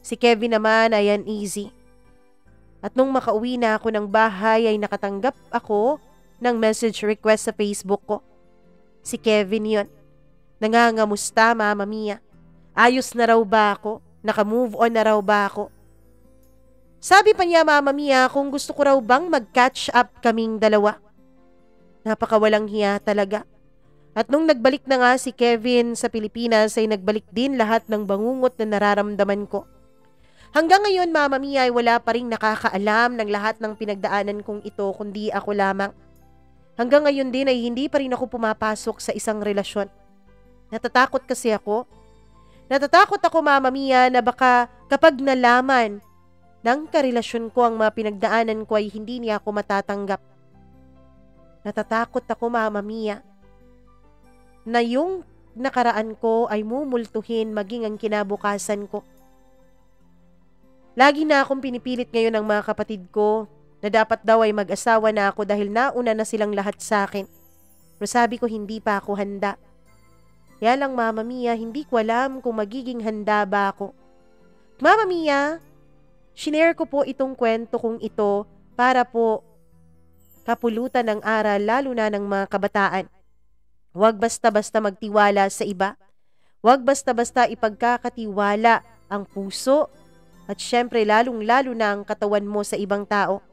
A: Si Kevin naman ay uneasy. At nung makauwi na ako ng bahay ay nakatanggap ako ng message request sa Facebook ko. Si Kevin yon. Nangangamusta, Mama Mia. Ayos na raw ba ako? Naka-move on na raw ba ako? Sabi pa niya, Mama Mia, kung gusto ko raw bang mag-catch up kaming dalawa. Napakawalang hiya talaga. At nung nagbalik na nga si Kevin sa Pilipinas ay nagbalik din lahat ng bangungot na nararamdaman ko. Hanggang ngayon, Mama Mia, ay wala pa rin nakakaalam ng lahat ng pinagdaanan kong ito kundi ako lamang. Hanggang ngayon din ay hindi pa rin ako pumapasok sa isang relasyon. Natatakot kasi ako. Natatakot ako, Mama Mia, na baka kapag nalaman ng karelasyon ko ang mga pinagdaanan ko ay hindi niya ako matatanggap. Natatakot ako, Mama Mia, na yung nakaraan ko ay mumultuhin maging ang kinabukasan ko. Lagi na akong pinipilit ngayon ng mga kapatid ko na dapat daw ay mag-asawa na ako dahil nauna na silang lahat sa akin. Pero sabi ko hindi pa ako handa. Kaya lang, Mama Mia, hindi ko alam kung magiging handa ba ako. Mama Mia, shinare ko po itong kwento kong ito para po kapulutan ng aral lalo na ng mga kabataan. Huwag basta-basta magtiwala sa iba. Huwag basta-basta ipagkakatiwala ang puso at syempre lalong-lalo na ang katawan mo sa ibang tao.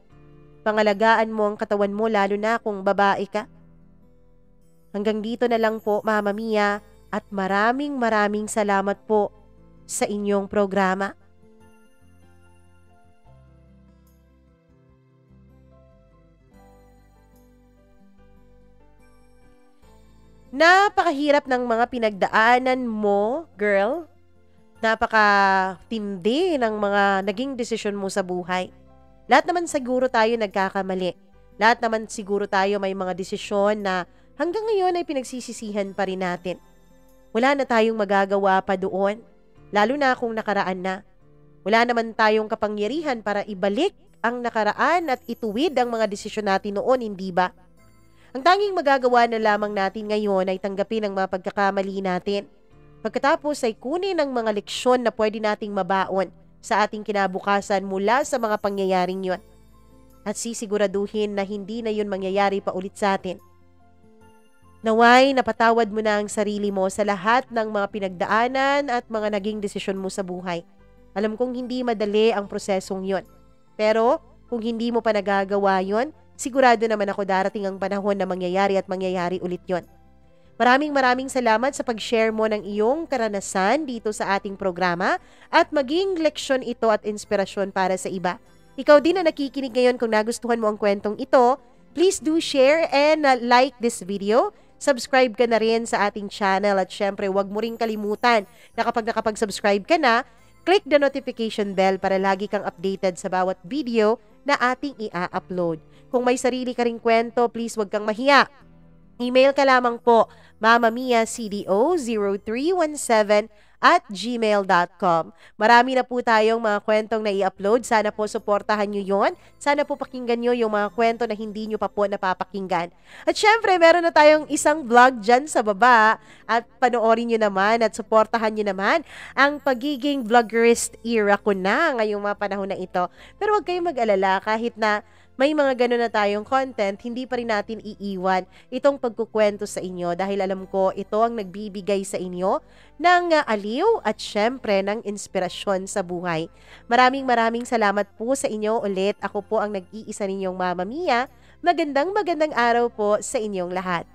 A: Pangalagaan mo ang katawan mo lalo na kung babae ka. Hanggang dito na lang po, Mama Mia, at maraming salamat po sa inyong programa. Napakahirap ng mga pinagdaanan mo, girl. Napakatindi ng mga naging desisyon mo sa buhay. Lahat naman siguro tayo nagkakamali. Lahat naman siguro tayo may mga desisyon na hanggang ngayon ay pinagsisisihan pa rin natin. Wala na tayong magagawa pa doon, lalo na kung nakaraan na. Wala naman tayong kapangyarihan para ibalik ang nakaraan at ituwid ang mga desisyon natin noon, hindi ba? Ang tanging magagawa na lamang natin ngayon ay tanggapin ang mga pagkakamali natin. Pagkatapos ay kunin ang mga leksyon na pwede nating mabaon sa ating kinabukasan mula sa mga pangyayaring yon. At sisiguraduhin na hindi na yun mangyayari pa ulit sa atin. Naway, napatawad mo na ang sarili mo sa lahat ng mga pinagdaanan at mga naging desisyon mo sa buhay. Alam kong hindi madali ang prosesong yon. Pero kung hindi mo pa nagagawa yon, sigurado naman ako darating ang panahon na mangyayari at mangyayari ulit yon. Maraming salamat sa pag-share mo ng iyong karanasan dito sa ating programa at maging leksyon ito at inspirasyon para sa iba. Ikaw din na nakikinig ngayon, kung nagustuhan mo ang kwentong ito, please do share and like this video. Subscribe ka na rin sa ating channel at syempre huwag mo rin kalimutan na kapag nakapag-subscribe ka na, click the notification bell para lagi kang updated sa bawat video na ating i-upload. Kung may sarili ka ring kwento, please huwag kang mahiya. Email ka lamang po, mamamiacdo0317@gmail.com. Marami na po tayong mga kwentong na i-upload. Sana po suportahan nyo yon. Sana po pakinggan nyo yung mga kwento na hindi nyo pa po napapakinggan. At syempre, meron na tayong isang vlog dyan sa baba at panoorin nyo naman at suportahan nyo naman ang pagiging vloggerist era ko na ngayong mga panahon na ito. Pero huwag kayong mag-alala, kahit na may mga gano'n na tayong content, hindi pa rin natin iiwan itong pagkukwento sa inyo dahil alam ko ito ang nagbibigay sa inyo ng aliw at syempre ng inspirasyon sa buhay. Maraming salamat po sa inyo ulit. Ako po ang nag-iisa ninyong Mama Mia. Magandang araw po sa inyong lahat.